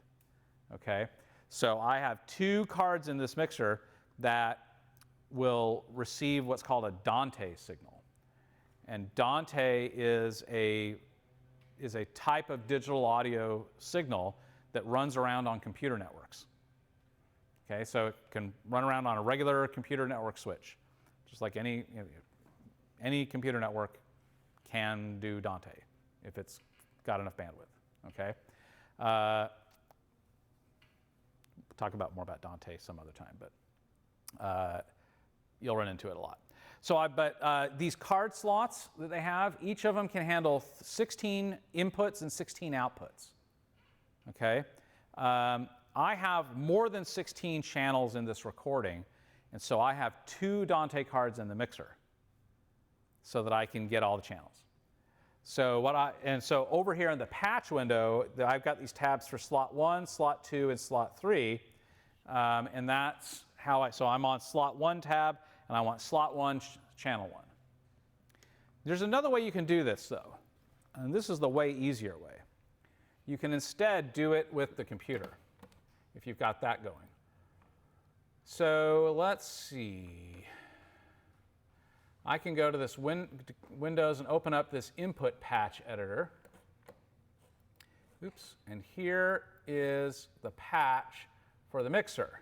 okay? So I have two cards in this mixer that will receive what's called a Dante signal. And Dante is a type of digital audio signal that runs around on computer networks. Okay, so it can run around on a regular computer network switch, just like any computer network can do Dante if it's got enough bandwidth. Okay, we'll talk more about Dante some other time, but you'll run into it a lot. So, these card slots that they have, each of them can handle 16 inputs and 16 outputs. Okay. I have more than 16 channels in this recording, and so I have 2 Dante cards in the mixer so that I can get all the channels. So over here in the patch window, I've got these tabs for slot 1, slot 2, and slot 3, and that's how so I'm on slot 1 tab, and I want slot 1, channel 1. There's another way you can do this, though, and this is the way easier way. You can instead do it with the computer, if you've got that going. So let's see. I can go to this Windows and open up this input patch editor. Oops, and here is the patch for the mixer.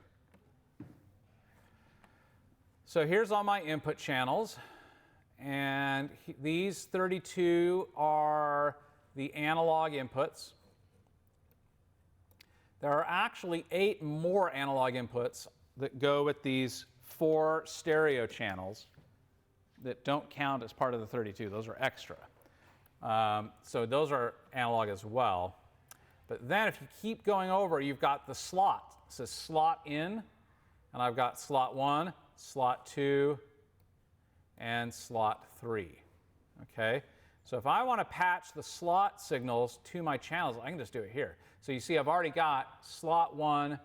So here's all my input channels, and these 32 are the analog inputs. There are actually 8 more analog inputs that go with these 4 stereo channels that don't count as part of the 32. Those are extra. So those are analog as well. But then if you keep going over, you've got the slot. It says slot in, and I've got slot 1, slot 2, and slot 3. Okay? So if I want to patch the slot signals to my channels, I can just do it here. So you see I've already got slot 1,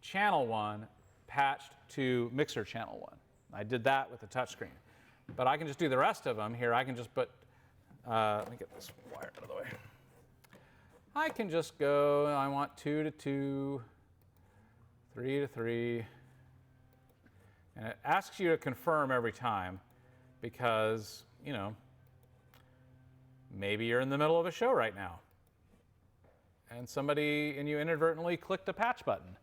channel 1 patched to mixer channel 1. I did that with the touchscreen. But I can just do the rest of them here. I can just put, let me get this wire out of the way. I can just go, I want 2 to 2, 3 to 3. And it asks you to confirm every time because, you know, maybe you're in the middle of a show right now and you inadvertently clicked a patch button.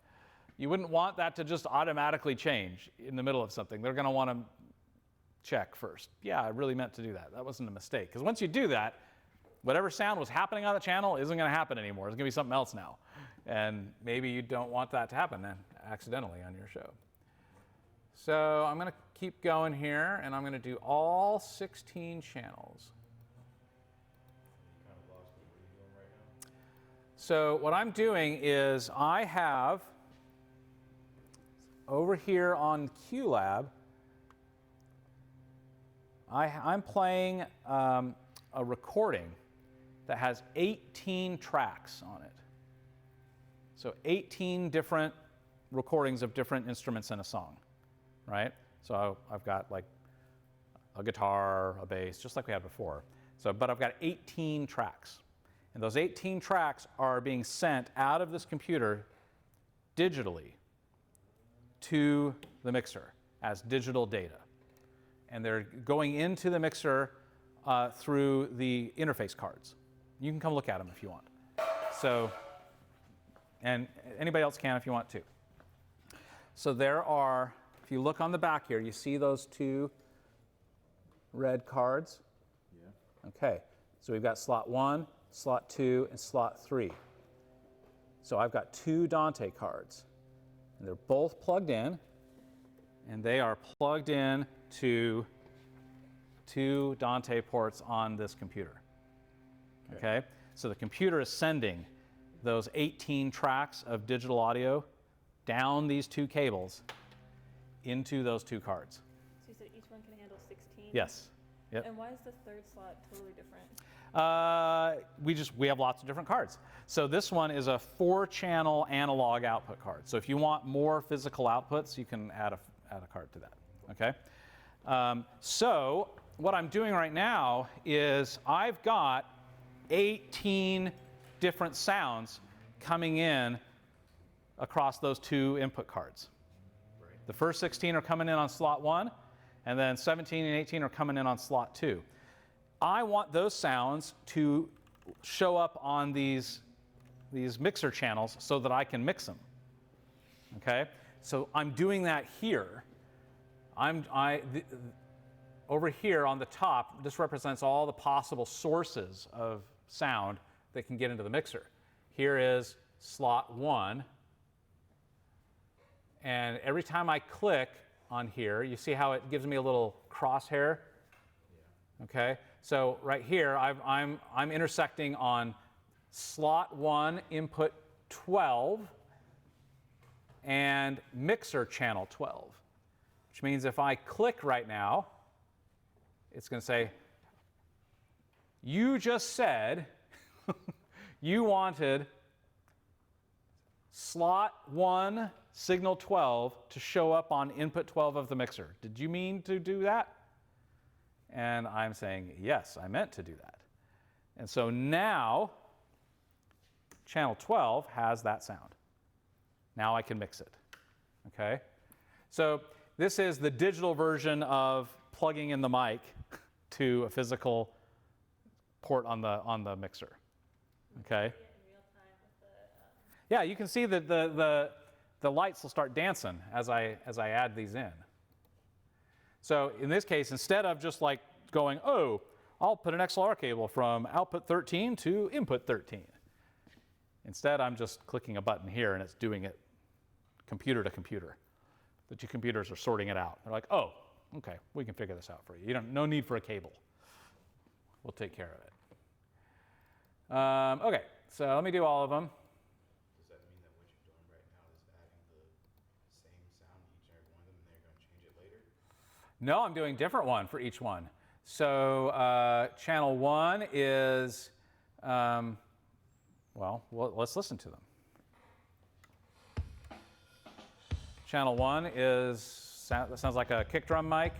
You wouldn't want that to just automatically change in the middle of something. They're going to want to check first. Yeah, I really meant to do that. That wasn't a mistake. Because once you do that, whatever sound was happening on the channel isn't going to happen anymore. It's going to be something else now. And maybe you don't want that to happen then accidentally on your show. So I'm going to keep going here, and I'm going to do all 16 channels. So what I'm doing is I have, over here on QLab, I'm playing a recording that has 18 tracks on it. So 18 different recordings of different instruments in a song, right? So I've got like a guitar, a bass, just like we had before. But I've got 18 tracks. And those 18 tracks are being sent out of this computer digitally to the mixer as digital data. And they're going into the mixer through the interface cards. You can come look at them if you want. So, and anybody else can if you want to. So there are, if you look on the back here, you see those 2 red cards? Yeah. Okay, so we've got slot 1, slot 2, and slot 3. So I've got 2 Dante cards. And they're both plugged in, and they are plugged in to 2 Dante ports on this computer. Okay? So the computer is sending those 18 tracks of digital audio down these 2 cables into those 2 cards. So you said each one can handle 16? Yes. Yep. And why is the third slot totally different? We have lots of different cards. So this one is a 4-channel analog output card. So if you want more physical outputs, you can add a card to that. Okay. So what I'm doing right now is I've got 18 different sounds coming in across those 2 input cards. Right. The first 16 are coming in on slot 1, and then 17 and 18 are coming in on slot 2. I want those sounds to show up on these mixer channels so that I can mix them. Okay? So I'm doing that here. Over here on the top, this represents all the possible sources of sound that can get into the mixer. Here is slot 1. And every time I click on here, you see how it gives me a little crosshair? Yeah. Okay? So right here, I'm intersecting on slot 1, input 12, and mixer channel 12, which means if I click right now, it's going to say, you just said you wanted slot 1, signal 12 to show up on input 12 of the mixer. Did you mean to do that? And I'm saying, yes, I meant to do that. And so now, channel 12 has that sound. Now I can mix it. Okay? So this is the digital version of plugging in the mic to a physical port on the mixer. Okay? Yeah, you can see that the lights will start dancing as I add these in. So in this case, instead of just like going, oh, I'll put an XLR cable from output 13 to input 13. Instead, I'm just clicking a button here and it's doing it computer to computer. The 2 computers are sorting it out. They're like, oh, okay, we can figure this out for you. No need for a cable. We'll take care of it. Okay, so let me do all of them. Does that mean that what you're doing right now is adding the same sound to each and every one of them, and then you're going to change it later? No, I'm doing a different one for each one. So channel 1 is, well, let's listen to them. Channel 1 that sounds like a kick drum mic.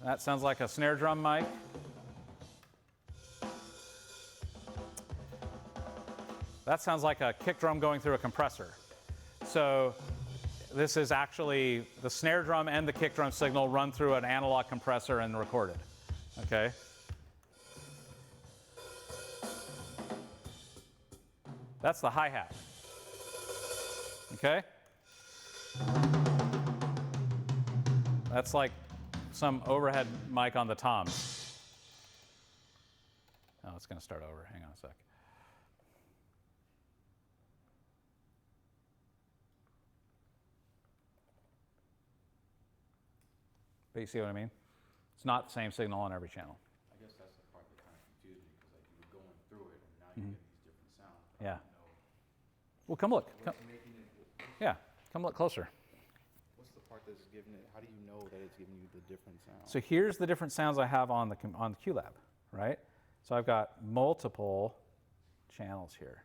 That sounds like a snare drum mic. That sounds like a kick drum going through a compressor. So this is actually the snare drum and the kick drum signal run through an analog compressor and recorded. Okay? That's the hi-hat. Okay? That's like some overhead mic on the toms. Oh, it's going to start over. Hang on a sec. But you see what I mean? It's not the same signal on every channel. I guess that's the part that kind of confused me, because like you were going through it and now you're getting these different sounds. Yeah. Well, come look. Yeah, come look closer. What's the part that's giving it? How do you know that it's giving you the different sounds? So here's the different sounds I have on the QLab, right? So I've got multiple channels here,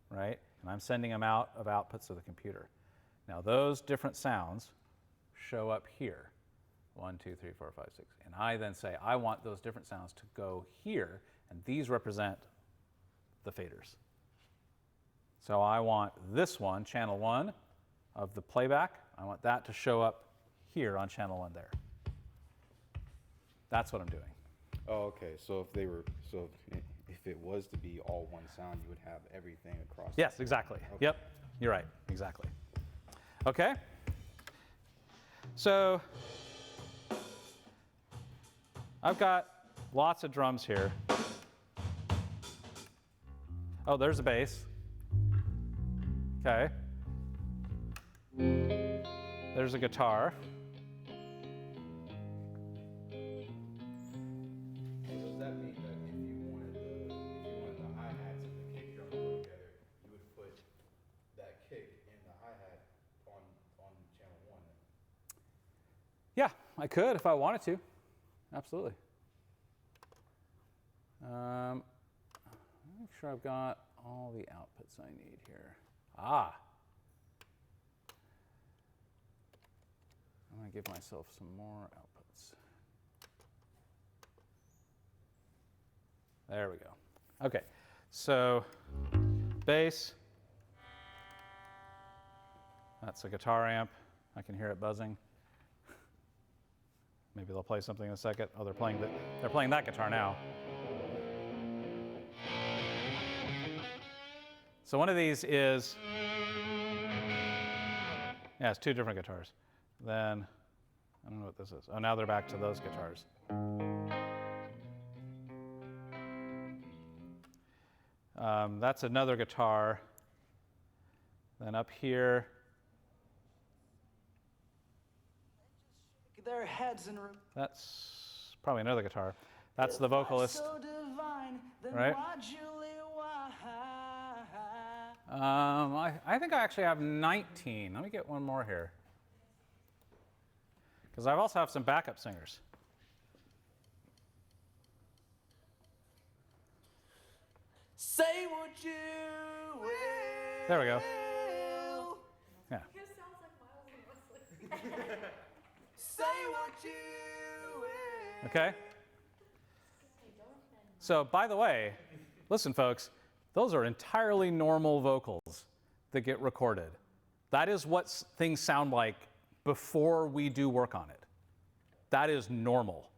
right? And I'm sending them out of outputs of the computer. Now those different sounds show up here. 1, 2, 3, 4, 5, 6. And I then say, I want those different sounds to go here, and these represent the faders. So I want this one, channel 1 of the playback, I want that to show up here on channel 1 there. That's what I'm doing. Oh, okay. So if it was to be all one sound, you would have everything across. Yes, exactly. Okay. Yep, you're right, exactly. Okay. So I've got lots of drums here. Oh, there's a bass. Okay. There's a guitar. I could if I wanted to. Absolutely. Make sure I've got all the outputs I need here. Ah. I'm going to give myself some more outputs. There we go. Okay, so bass. That's a guitar amp. I can hear it buzzing. Maybe they'll play something in a second. Oh, they're playing that guitar now. So one of these is, yeah, it's two different guitars. Then, I don't know what this is. Oh, now they're back to those guitars. That's another guitar. Then up here, their heads and that's probably another guitar. That's the vocalist, so divine, right? I think I actually have 19. Let me get one more here. Because I also have some backup singers. Say what you will. There we go. Yeah. It sounds like Miles and Wesley. Say what you will. Okay. So, by the way, listen, folks, those are entirely normal vocals that get recorded. That is what things sound like before we do work on it. That is normal.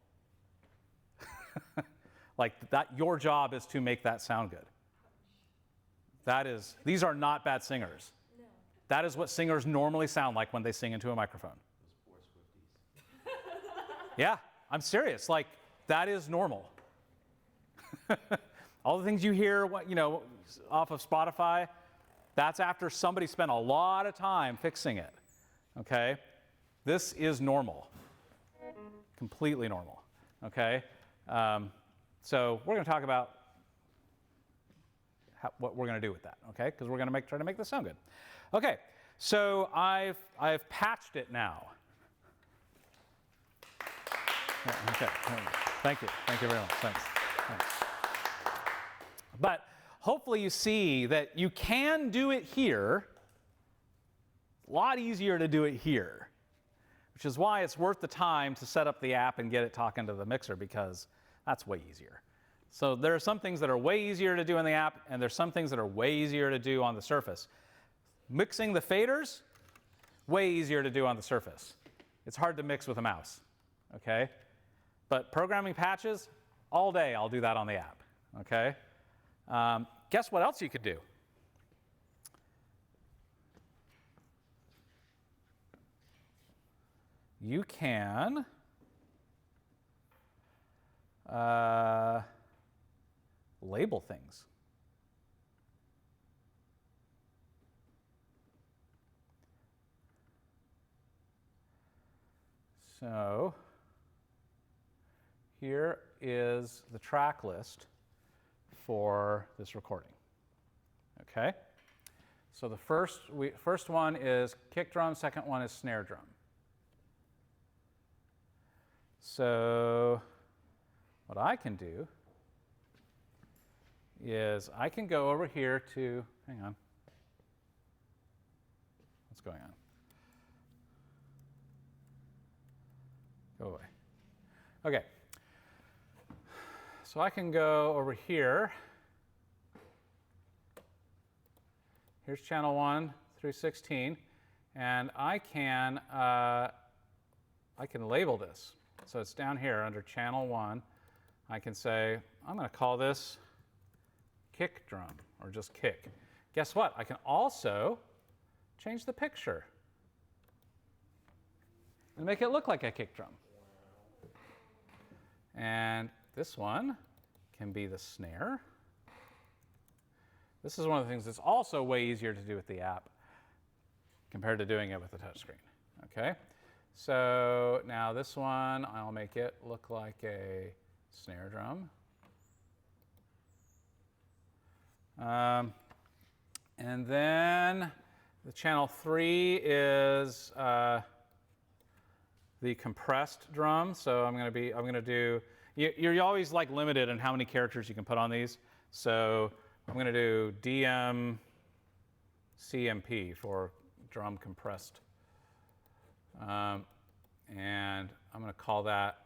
Like that, your job is to make that sound good. These are not bad singers. No. That is what singers normally sound like when they sing into a microphone. Those poor Swifties. Yeah, I'm serious. Like, that is normal. All the things you hear, off of Spotify, that's after somebody spent a lot of time fixing it, okay? This is normal, completely normal, okay? So we're going to talk about what we're going to do with that, okay? Because we're going to try to make this sound good. Okay, so I've patched it now. Yeah, okay, thank you very much, thanks. But hopefully you see that you can do it here. A lot easier to do it here, which is why it's worth the time to set up the app and get it talking to the mixer, because that's way easier. So there are some things that are way easier to do in the app, and there's some things that are way easier to do on the Surface. Mixing the faders, way easier to do on the Surface. It's hard to mix with a mouse, okay? But programming patches, all day I'll do that on the app, okay? Guess what else you could do? You can label things. So here is the track list for this recording. Okay? So the first one is kick drum, second one is snare drum. So what I can do is I can go over here to, hang on. What's going on? Go away. Okay. So I can go over here. Here's channel 1 through 16, and I can label this. So it's down here under channel 1. I can say, I'm going to call this kick drum, or just kick. Guess what? I can also change the picture and make it look like a kick drum. And this one can be the snare. This is one of the things that's also way easier to do with the app compared to doing it with the touchscreen. Okay? So now this one, I'll make it look like a snare drum. And then the channel 3 is the compressed drum. So I'm going to do, you're always like limited in how many characters you can put on these. So I'm going to do DM CMP for drum compressed. And I'm going to call that,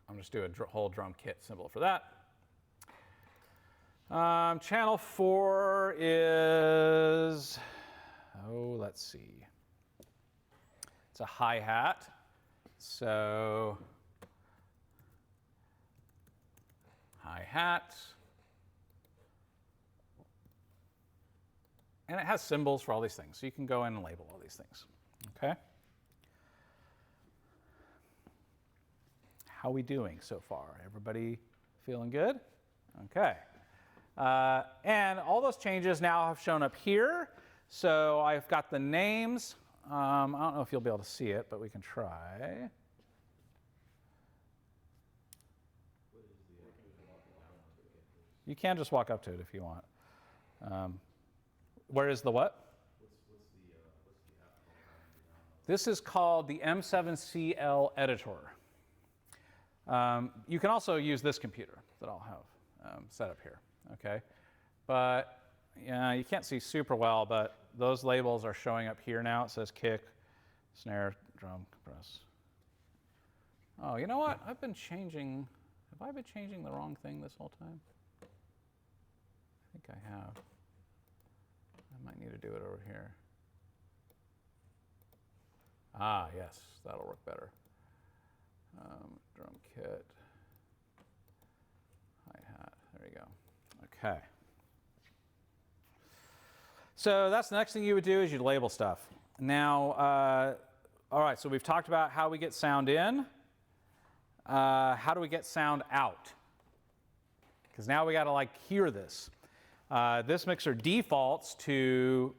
I'm just do a whole drum kit symbol for that. Channel 4 is, let's see. It's a hi-hat. So hi-hat. And it has symbols for all these things. So you can go in and label all these things. Okay? How are we doing so far? Everybody feeling good? Okay. And all those changes now have shown up here. So I've got the names. I don't know if you'll be able to see it, but we can try. You can just walk up to it if you want. Where is the what? This is called the M7CL editor. You can also use this computer that I'll have set up here. Okay, but yeah, you can't see super well, but those labels are showing up here now. It says kick, snare, drum, compress. Oh, you know what? I've been changing. Have I been changing the wrong thing this whole time? I think I have. I might need to do it over here. Ah, yes, that'll work better. Drum kit, hi-hat, there you go. Okay. So that's the next thing you would do is you'd label stuff. Now, all right, so we've talked about how we get sound in. How do we get sound out? Because now we got to like hear this. This mixer defaults to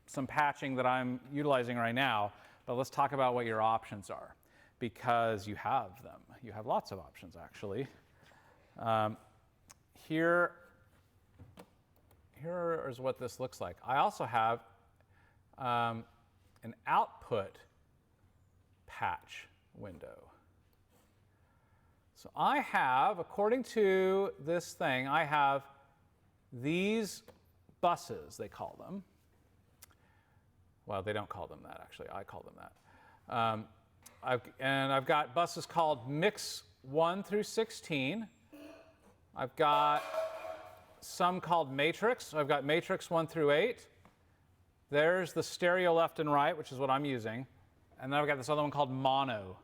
some patching that I'm utilizing right now, but let's talk about what your options are, because you have them. You have lots of options, actually. Here is what this looks like. I also have an output patch window. So I have, according to this thing, I have these buses, they call them. Well, they don't call them that, actually. I call them that. I've got buses called Mix 1 through 16. I've got some called Matrix. I've got Matrix 1 through 8. There's the stereo left and right, which is what I'm using. And then I've got this other one called Mono.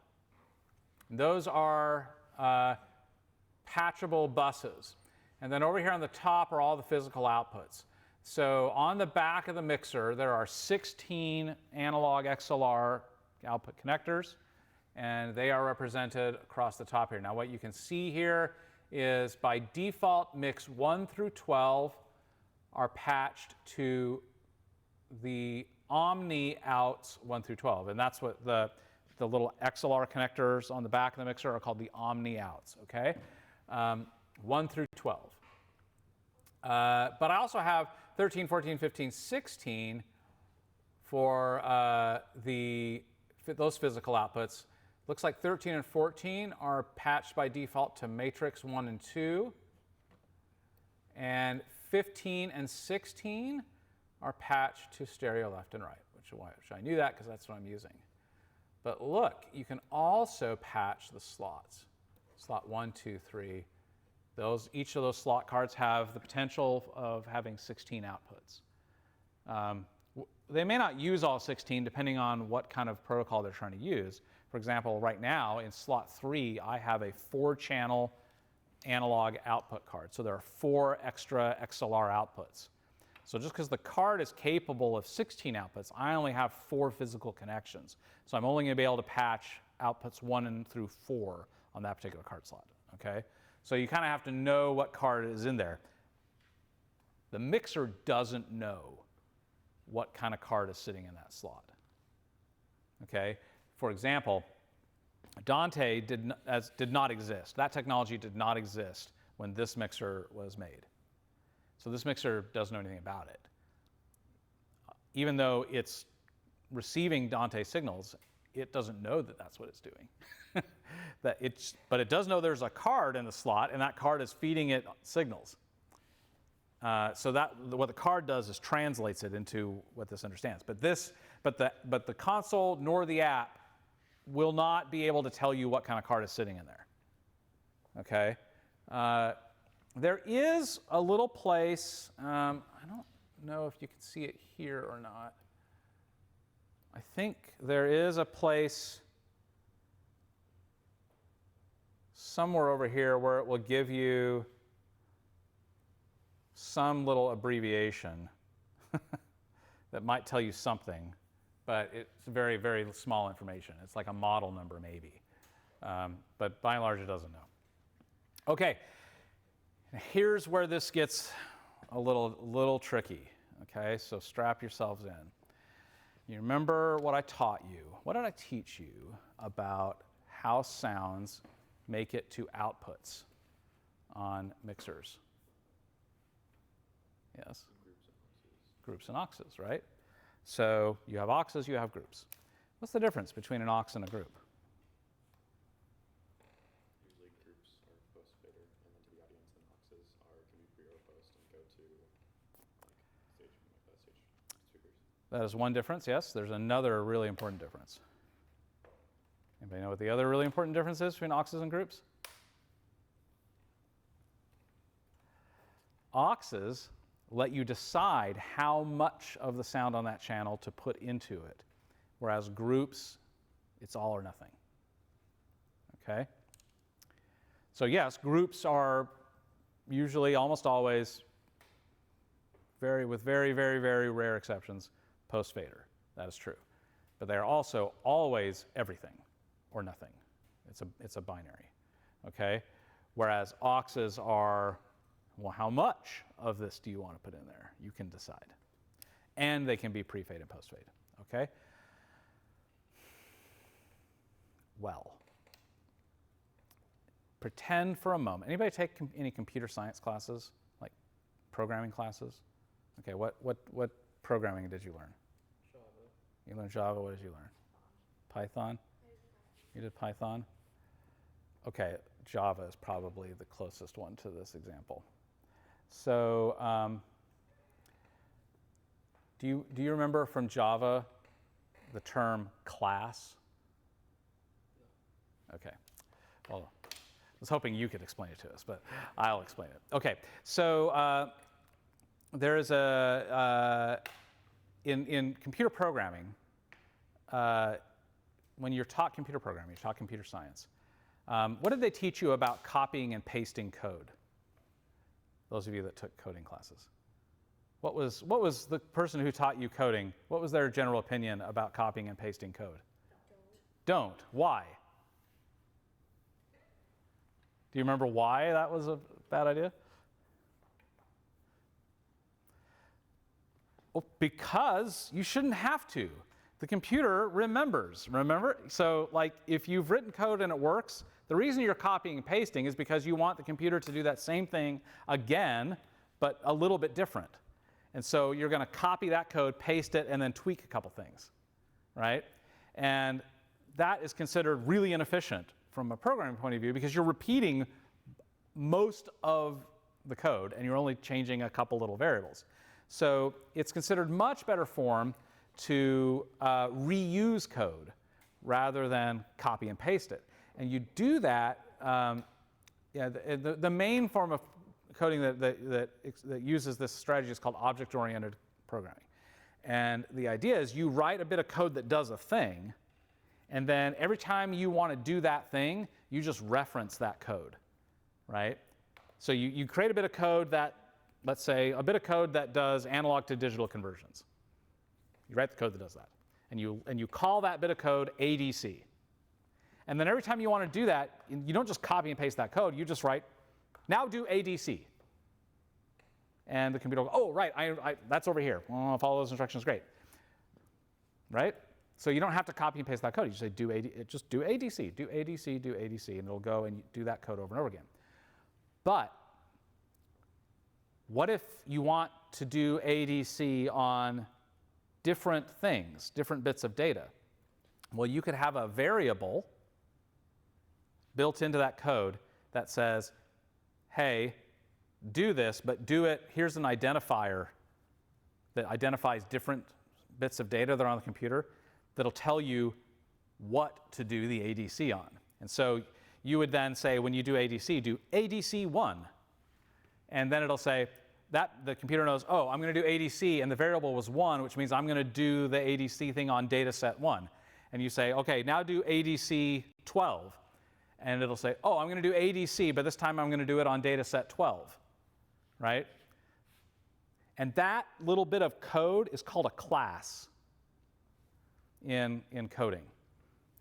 Those are patchable buses. And then over here on the top are all the physical outputs. So on the back of the mixer, there are 16 analog XLR output connectors, and they are represented across the top here. Now what you can see here is by default, mix 1 through 12 are patched to the Omni outs 1 through 12. And that's what the little XLR connectors on the back of the mixer are called, the Omni outs, okay? 1 through 12. But I also have 13, 14, 15, 16 for those physical outputs. Looks like 13 and 14 are patched by default to Matrix 1 and 2. And 15 and 16 are patched to stereo left and right, which I knew that because that's what I'm using. But look, you can also patch the slots. Slot 1, 2, 3. Each of those slot cards have the potential of having 16 outputs. They may not use all 16 depending on what kind of protocol they're trying to use. For example, right now in slot 3, I have a 4-channel analog output card. So there are 4 extra XLR outputs. So just because the card is capable of 16 outputs, I only have 4 physical connections. So I'm only going to be able to patch outputs 1 through 4 on that particular card slot. Okay? So you kind of have to know what card is in there. The mixer doesn't know what kind of card is sitting in that slot. Okay? For example, Dante did not exist. That technology did not exist when this mixer was made. So this mixer doesn't know anything about it. Even though it's receiving Dante signals, it doesn't know that that's what it's doing. But it does know there's a card in the slot, and that card is feeding it signals. So what the card does is translates it into what this understands. But the console nor the app will not be able to tell you what kind of card is sitting in there. Okay. There is a little place. I don't know if you can see it here or not. I think there is a place somewhere over here where it will give you some little abbreviation that might tell you something, but it's very, very small information. It's like a model number maybe, but by and large it doesn't know. Okay, here's where this gets a little tricky. Okay, so strap yourselves in. You remember what I taught you? What did I teach you about how sounds make it to outputs on mixers? Yes? Groups and auxes, right? So you have auxes, you have groups. What's the difference between an aux and a group? Usually groups are post fader, and then to the audience, and auxes can be pre or post and go to stage speakers. That is one difference, yes. There's another really important difference. Anybody know what the other really important difference is between auxes and groups? Auxes let you decide how much of the sound on that channel to put into it, whereas groups, it's all or nothing. Okay? So yes, groups are usually, almost always, with very, very, very rare exceptions, post fader. That is true. But they are also always everything or nothing. It's a binary. Okay? Whereas auxes are, well, how much of this do you want to put in there? You can decide. And they can be pre-fade and post-fade. Okay? Well, pretend for a moment. Anybody take any computer science classes, like programming classes? Okay, what programming did you learn? Java. You learned Java. What did you learn? Python? You did Python? Okay, Java is probably the closest one to this example. So do you remember from Java the term class? Okay. Well, I was hoping you could explain it to us, but I'll explain it. Okay. So there is in computer programming, when you're taught computer programming, you're taught computer science. What did they teach you about copying and pasting code? Those of you that took coding classes. What was the person who taught you coding, what was their general opinion about copying and pasting code? Don't. Why? Do you remember why that was a bad idea? Well, because you shouldn't have to. The computer remembers, remember? So like if you've written code and it works, the reason you're copying and pasting is because you want the computer to do that same thing again, but a little bit different. And so you're going to copy that code, paste it, and then tweak a couple things, right? And that is considered really inefficient from a programming point of view because you're repeating most of the code and you're only changing a couple little variables. So it's considered much better form to reuse code rather than copy and paste it. And you do that, the main form of coding that uses this strategy is called object-oriented programming. And the idea is you write a bit of code that does a thing, and then every time you want to do that thing, you just reference that code, right? So you create a bit of code that, let's say, a bit of code that does analog to digital conversions. You write the code that does that. And you call that bit of code ADC. And then every time you want to do that, you don't just copy and paste that code, you just write, now do ADC. And the computer will go, oh, right, that's over here. Well, I'll follow those instructions, great. Right? So you don't have to copy and paste that code. You just say, just do ADC, do ADC, do ADC, and it'll go and do that code over and over again. But what if you want to do ADC on different things, different bits of data? Well, you could have a variable built into that code that says, hey, do this, but do it, here's an identifier that identifies different bits of data that are on the computer that'll tell you what to do the ADC on. And so you would then say, when you do ADC 1. And then it'll say, that the computer knows, oh, I'm going to do ADC, and the variable was 1, which means I'm going to do the ADC thing on data set 1. And you say, okay, now do ADC 12. And it'll say, oh, I'm going to do ADC, but this time I'm going to do it on data set 12, right? And that little bit of code is called a class in coding.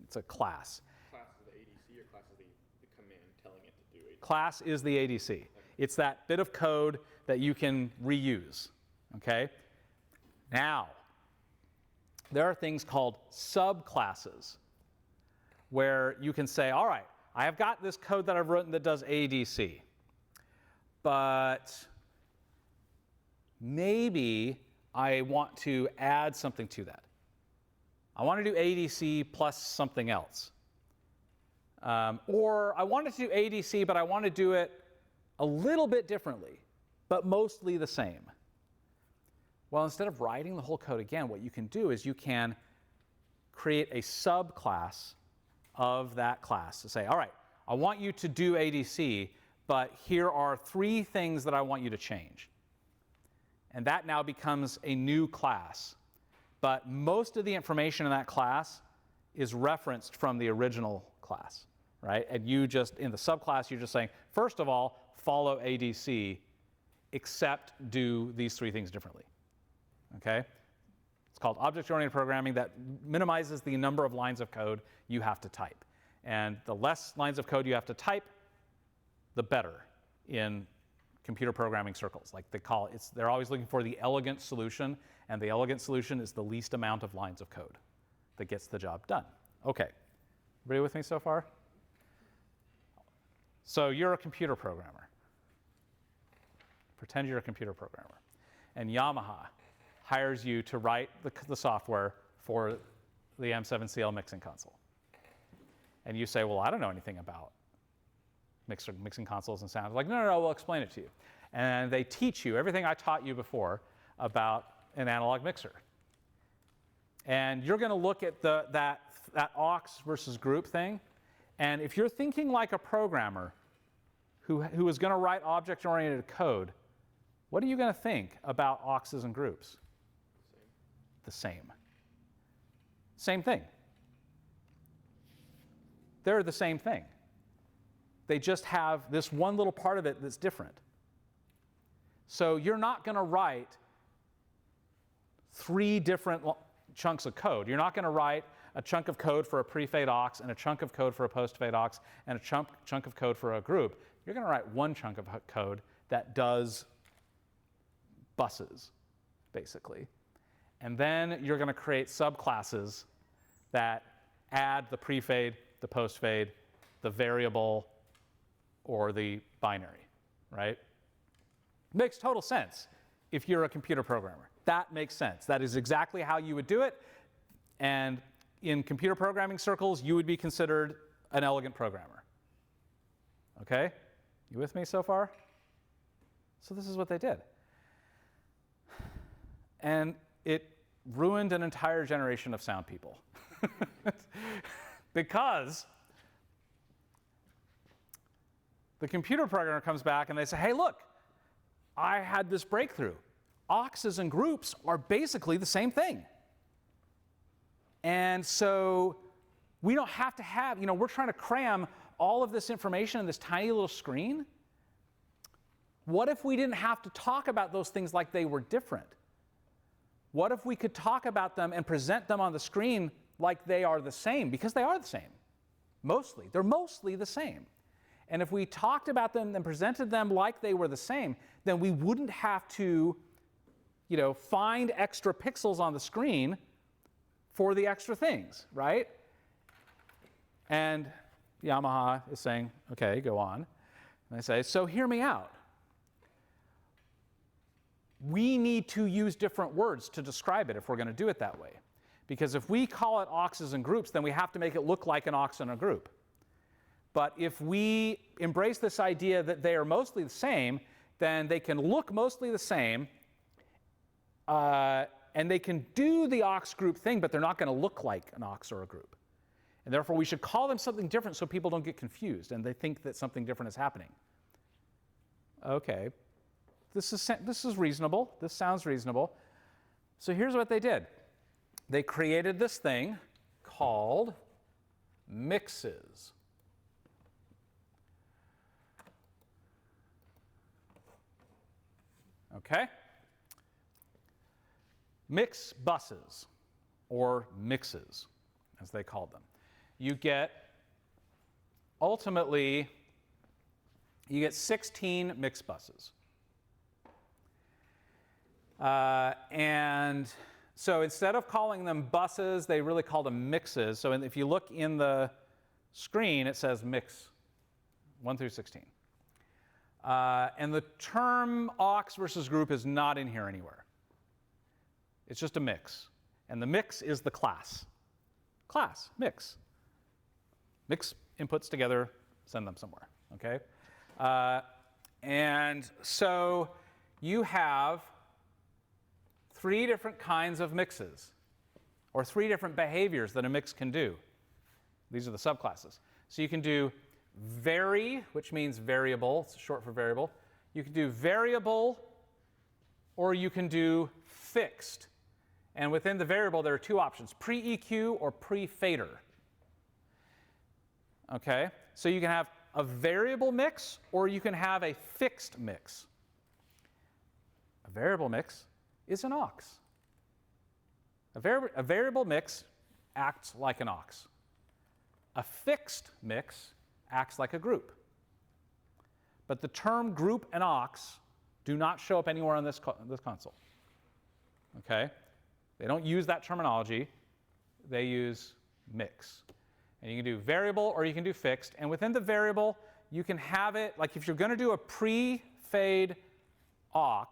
It's a class. Class is the ADC or class is the command telling it to do ADC? Class is the ADC. It's that bit of code that you can reuse, okay? Now, there are things called subclasses where you can say, all right, I have got this code that I've written that does ADC, but maybe I want to add something to that. I want to do ADC plus something else. Or I wanted to do ADC, but I want to do it a little bit differently, but mostly the same. Well, instead of writing the whole code again, what you can do is you can create a subclass of that class to say, all right, I want you to do ADC, but here are 3 things that I want you to change. And that now becomes a new class. But most of the information in that class is referenced from the original class, right? And you just, in the subclass, you're just saying, first of all, follow ADC, except do these 3 things differently, okay? It's called object-oriented programming that minimizes the number of lines of code you have to type. And the less lines of code you have to type, the better in computer programming circles. Like they call it, they're always looking for the elegant solution, and the elegant solution is the least amount of lines of code that gets the job done. Okay, everybody with me so far? So you're a computer programmer. Pretend you're a computer programmer. And Yamaha hires you to write the software for the M7CL mixing console. And you say, well, I don't know anything about mixing consoles and sound. Like, no, we'll explain it to you. And they teach you everything I taught you before about an analog mixer. And you're going to look at that aux versus group thing. And if you're thinking like a programmer who is going to write object-oriented code, what are you going to think about auxes and groups? The same. Same thing. They're the same thing. They just have this one little part of it that's different. So you're not going to write 3 different chunks of code. You're not going to write a chunk of code for a pre-fade aux and a chunk of code for a post-fade aux and a chunk of code for a group. You're going to write one chunk of code that does buses, basically. And then you're going to create subclasses that add the pre-fade, the post-fade, the variable, or the binary, right? Makes total sense if you're a computer programmer. That makes sense. That is exactly how you would do it. And in computer programming circles, you would be considered an elegant programmer. Okay? You with me so far? So this is what they did. And it ruined an entire generation of sound people. Because the computer programmer comes back and they say, hey, look, I had this breakthrough. Auxes and groups are basically the same thing. And so we don't have to have, we're trying to cram all of this information in this tiny little screen. What if we didn't have to talk about those things like they were different? What if we could talk about them and present them on the screen like they are the same? Because they are the same, mostly. They're mostly the same. And if we talked about them and presented them like they were the same, then we wouldn't have to, find extra pixels on the screen for the extra things, right? And Yamaha is saying, okay, go on. And I say, so hear me out. We need to use different words to describe it if we're going to do it that way. Because if we call it auxes and groups, then we have to make it look like an aux and a group. But if we embrace this idea that they are mostly the same, then they can look mostly the same, and they can do the aux group thing, but they're not going to look like an aux or a group. And therefore, we should call them something different so people don't get confused and they think that something different is happening. Okay, this is reasonable. This sounds reasonable. So here's what they did. They created this thing called mixes. Okay? Mix buses, or mixes, as they called them. Ultimately, you get 16 mix buses. And so instead of calling them buses, they really call them mixes. So if you look in the screen, it says mix 1 through 16. And the term aux versus group is not in here anywhere. It's just a mix. And the mix is the class. Class, mix. Mix inputs together, send them somewhere, okay? And so you have 3 different kinds of mixes, or 3 different behaviors that a mix can do. These are the subclasses. So you can do vary, which means variable, it's short for variable. You can do variable, or you can do fixed. And within the variable, there are 2 options, pre-EQ or pre-fader. Okay, so you can have a variable mix, or you can have a fixed mix. A variable mix is an aux. A variable mix acts like an aux. A fixed mix acts like a group. But the term group and aux do not show up anywhere on this console. Okay? They don't use that terminology. They use mix. And you can do variable or you can do fixed. And within the variable, you can have it, like if you're going to do a pre-fade aux,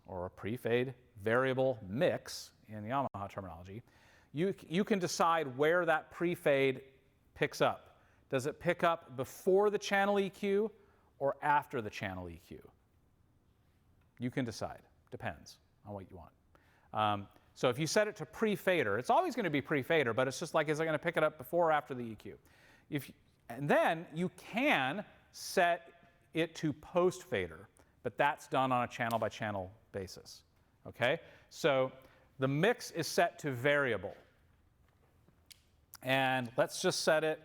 or a pre-fade variable mix in Yamaha terminology, you can decide where that pre-fade picks up. Does it pick up before the channel EQ or after the channel EQ? You can decide. Depends on what you want. So if you set it to pre-fader, it's always going to be pre-fader, but it's just like, is it going to pick it up before or after the EQ? And then you can set it to post-fader, but that's done on a channel-by-channel basis. Okay? So the mix is set to variable. And let's just set it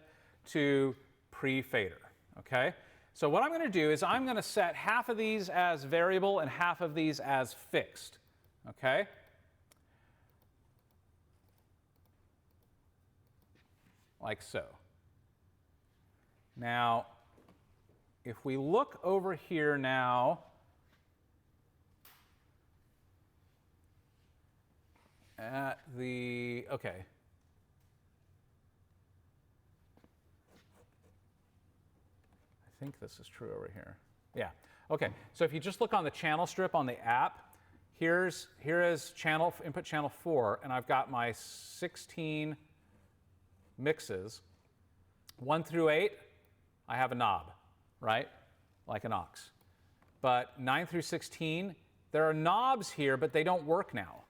to pre-fader. Okay? So what I'm going to do is I'm going to set half of these as variable and half of these as fixed. Okay? Like so. Now, if we look over here now at the, okay. I think this is true over here. Yeah. Okay. So if you just look on the channel strip on the app, here is input channel 4, and I've got my 16 mixes. 1 through 8, I have a knob, right? Like an aux. But 9 through 16, there are knobs here, but they don't work now.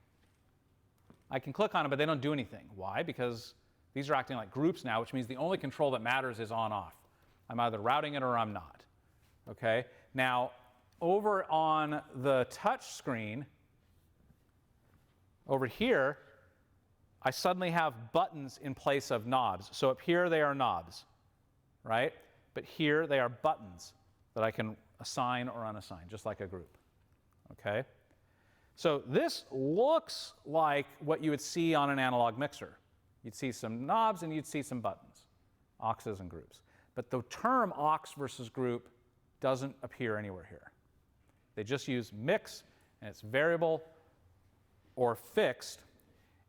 I can click on them, but they don't do anything. Why? Because these are acting like groups now, which means the only control that matters is on-off. I'm either routing it or I'm not. Okay? Now, over on the touch screen, over here, I suddenly have buttons in place of knobs. So up here they are knobs, right? But here they are buttons that I can assign or unassign, just like a group. Okay? So this looks like what you would see on an analog mixer. You'd see some knobs and you'd see some buttons, auxes and groups. But the term aux versus group doesn't appear anywhere here. They just use mix, and it's variable or fixed.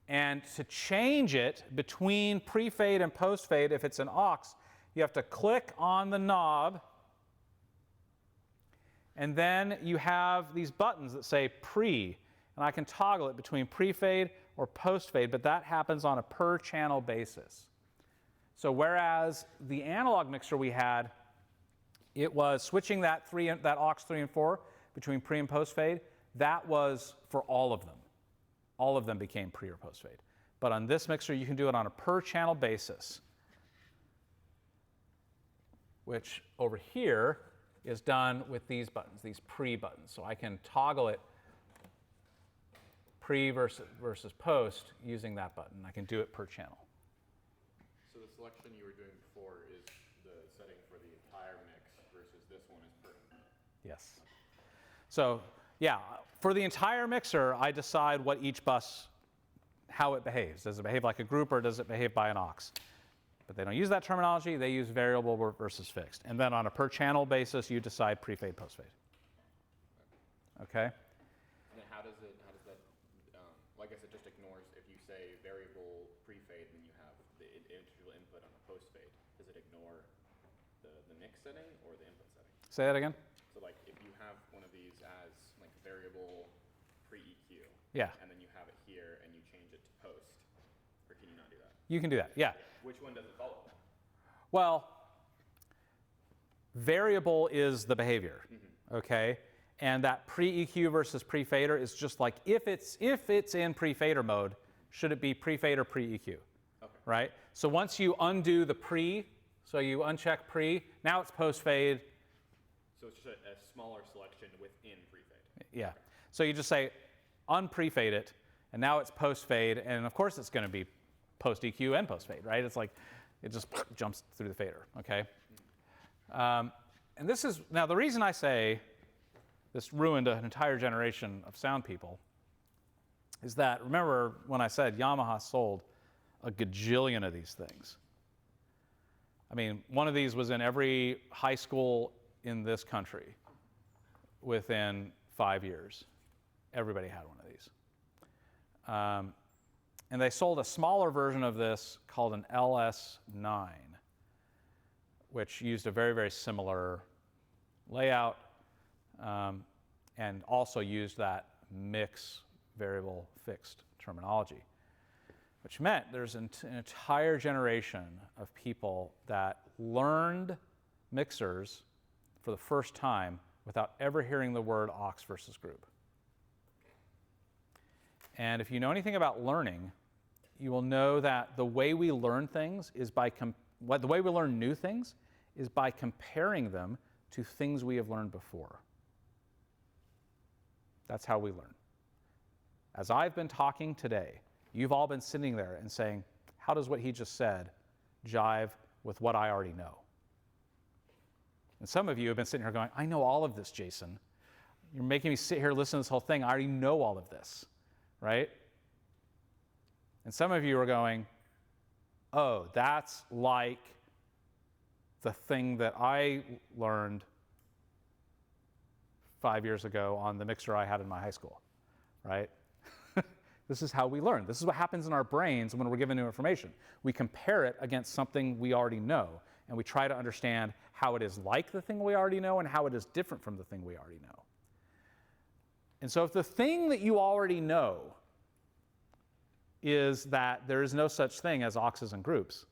And to change it between pre-fade and post-fade, if it's an aux, you have to click on the knob, and then you have these buttons that say pre, and I can toggle it between pre-fade or post-fade, but that happens on a per-channel basis. So whereas the analog mixer we had, it was switching that aux 3 and 4 between pre and post-fade, that was for all of them. All of them became pre or post-fade. But on this mixer, you can do it on a per-channel basis, which over here is done with these buttons, these pre buttons. So I can toggle it pre versus post using that button. I can do it per channel. So the selection you were doing before is the setting for the entire mix versus this one is per. Yes. So yeah, for the entire mixer, I decide what each bus, how it behaves. Does it behave like a group or does it behave by an aux? But they don't use that terminology. They use variable versus fixed. And then on a per channel basis, you decide pre-fade, post-fade. Okay? And then how does that, like I said, just ignores, if you say variable pre-fade, then you have the individual input on the post-fade. Does it ignore the mix setting or the input setting? Say that again? So like if you have one of these as like variable pre-EQ, Yeah. and then you have it here and you change it to post, or can you not do that? You can do that, yeah. Which one does it follow then? Well, variable is the behavior, okay? And that pre-EQ versus pre-fader is just like if it's in pre-fader mode, should it be pre-fade or pre-EQ, Okay. right? So once you undo the pre, so you uncheck pre, now it's post-fade. So it's just a smaller selection within pre-fade. Yeah. So you just say unprefade it, and now it's post-fade, and of course it's going to be post-EQ and post-fade, right? It's like it just jumps through the fader, okay? And this is, now the reason I say this ruined an entire generation of sound people is that, remember when I said Yamaha sold a gajillion of these things? I mean, one of these was in every high school in this country within 5 years. Everybody had one of these. And they sold a smaller version of this called an LS9, which used a very, very similar layout and also used that mix variable fixed terminology, which meant there's an entire generation of people that learned mixers for the first time without ever hearing the word aux versus group. And if you know anything about learning, you will know that the way we learn things is the way we learn new things is by comparing them to things we have learned before. That's how we learn. As I've been talking today, you've all been sitting there and saying, how does what he just said jive with what I already know? And some of you have been sitting here going, I know all of this, Jason. You're making me sit here listen to this whole thing. I already know all of this, right? And some of you are going, oh, that's like the thing that I learned 5 years ago on the mixer I had in my high school, right? This is how we learn. This is what happens in our brains when we're given new information. We compare it against something we already know, and we try to understand how it is like the thing we already know and how it is different from the thing we already know. And so if the thing that you already know is that there is no such thing as auxes and groups,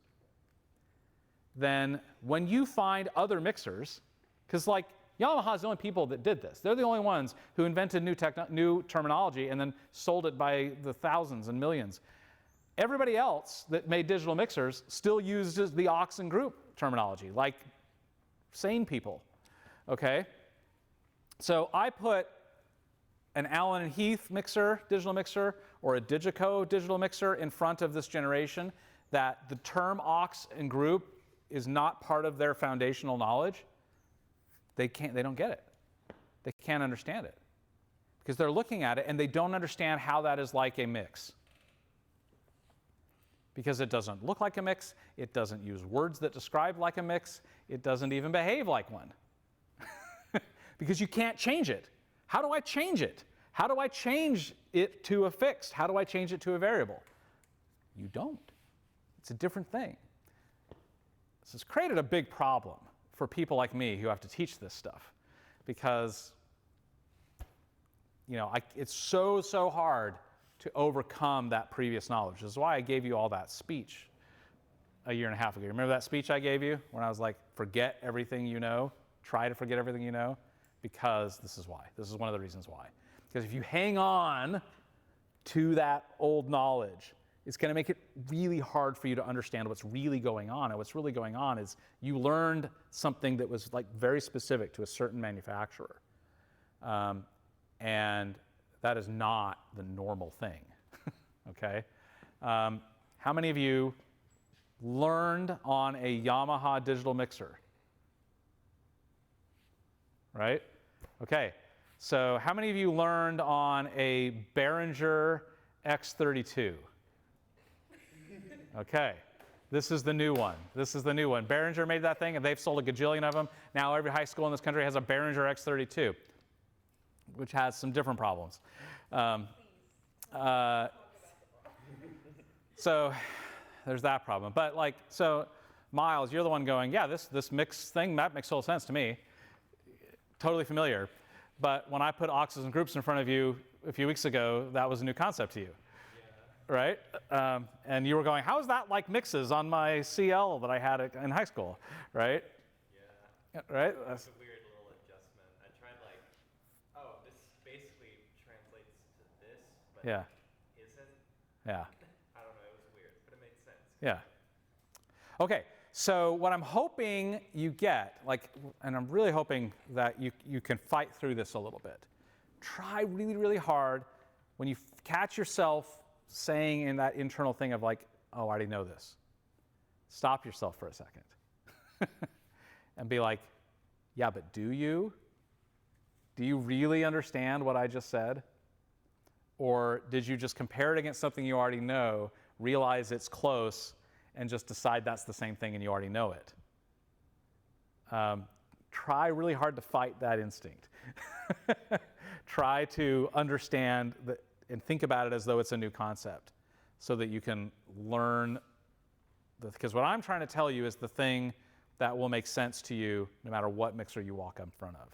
then when you find other mixers, because like Yamaha's the only people that did this. They're the only ones who invented new terminology and then sold it by the thousands and millions. Everybody else that made digital mixers still uses the aux and group terminology, like sane people, okay? So I put an Allen and Heath mixer, digital mixer, or a Digico digital mixer in front of this generation that the term aux and group is not part of their foundational knowledge. They don't get it. They can't understand it because they're looking at it and they don't understand how that is like a mix. Because it doesn't look like a mix, it doesn't use words that describe like a mix, it doesn't even behave like one. Because you can't change it. How do I change it? How do I change it to a fixed? How do I change it to a variable? You don't. It's a different thing. This has created a big problem for people like me who have to teach this stuff because, you know, it's so hard to overcome that previous knowledge. This is why I gave you all that speech a year and a half ago. Remember that speech I gave you when I was like, forget everything you know, try to forget everything you know? Because this is why. This is one of the reasons why. Because if you hang on to that old knowledge, it's going to make it really hard for you to understand what's really going on. And what's really going on is you learned something that was like very specific to a certain manufacturer. And that is not the normal thing, okay? How many of you learned on a Yamaha digital mixer? Right? Okay, so how many of you learned on a Behringer X32? Okay, this is the new one. This is the new one. Behringer made that thing, and they've sold a gajillion of them. Now every high school in this country has a Behringer X32, which has some different problems. So there's that problem. But like, so Miles, you're the one going, yeah, this mix thing, that makes total sense to me. Totally familiar. But when I put auxes and groups in front of you a few weeks ago, that was a new concept to you. Right? And you were going, how is that like mixes on my CL that I had in high school? Right? Yeah. Right? That's a weird little adjustment. I tried like, oh, this basically translates to this, but Yeah. isn't. Yeah. I don't know, it was weird, but it made sense. Yeah. Okay, so what I'm hoping you get, like, and I'm really hoping that you can fight through this a little bit. Try really, really hard when you catch yourself saying in that internal thing of like, oh, I already know this. Stop yourself for a second and be like, yeah, but do you? Do you really understand what I just said? Or did you just compare it against something you already know, realize it's close, and just decide that's the same thing and you already know it? Try really hard to fight that instinct. Try to understand and think about it as though it's a new concept so that you can learn. Because what I'm trying to tell you is the thing that will make sense to you no matter what mixer you walk up in front of.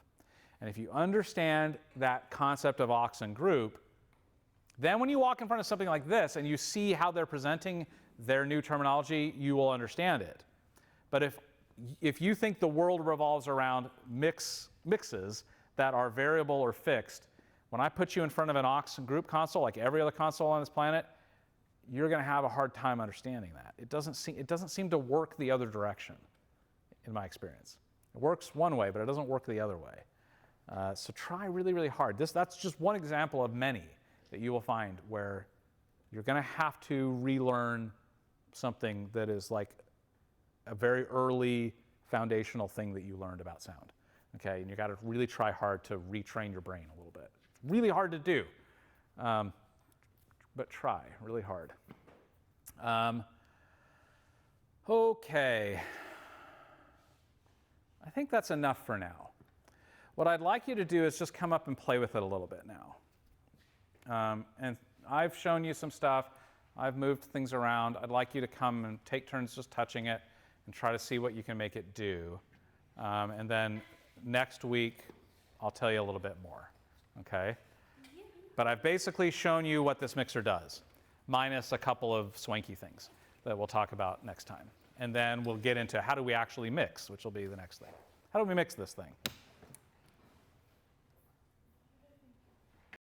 And if you understand that concept of aux and group, then when you walk in front of something like this and you see how they're presenting their new terminology, you will understand it. But if you think the world revolves around mixes that are variable or fixed, when I put you in front of an aux and group console, like every other console on this planet, you're going to have a hard time understanding that. It doesn't seem to work the other direction, in my experience. It works one way, but it doesn't work the other way. So try really, really hard. That's just one example of many that you will find where you're going to have to relearn something that is like a very early foundational thing that you learned about sound. Okay, and you got to really try hard to retrain your brain a little bit. Really hard to do, but try really hard. Okay, I think that's enough for now. What I'd like you to do is just come up and play with it a little bit now. And I've shown you some stuff. I've moved things around. I'd like you to come and take turns just touching it and try to see what you can make it do. And then next week, I'll tell you a little bit more, okay? But I've basically shown you what this mixer does, minus a couple of swanky things that we'll talk about next time. And then we'll get into how do we actually mix, which will be the next thing. How do we mix this thing?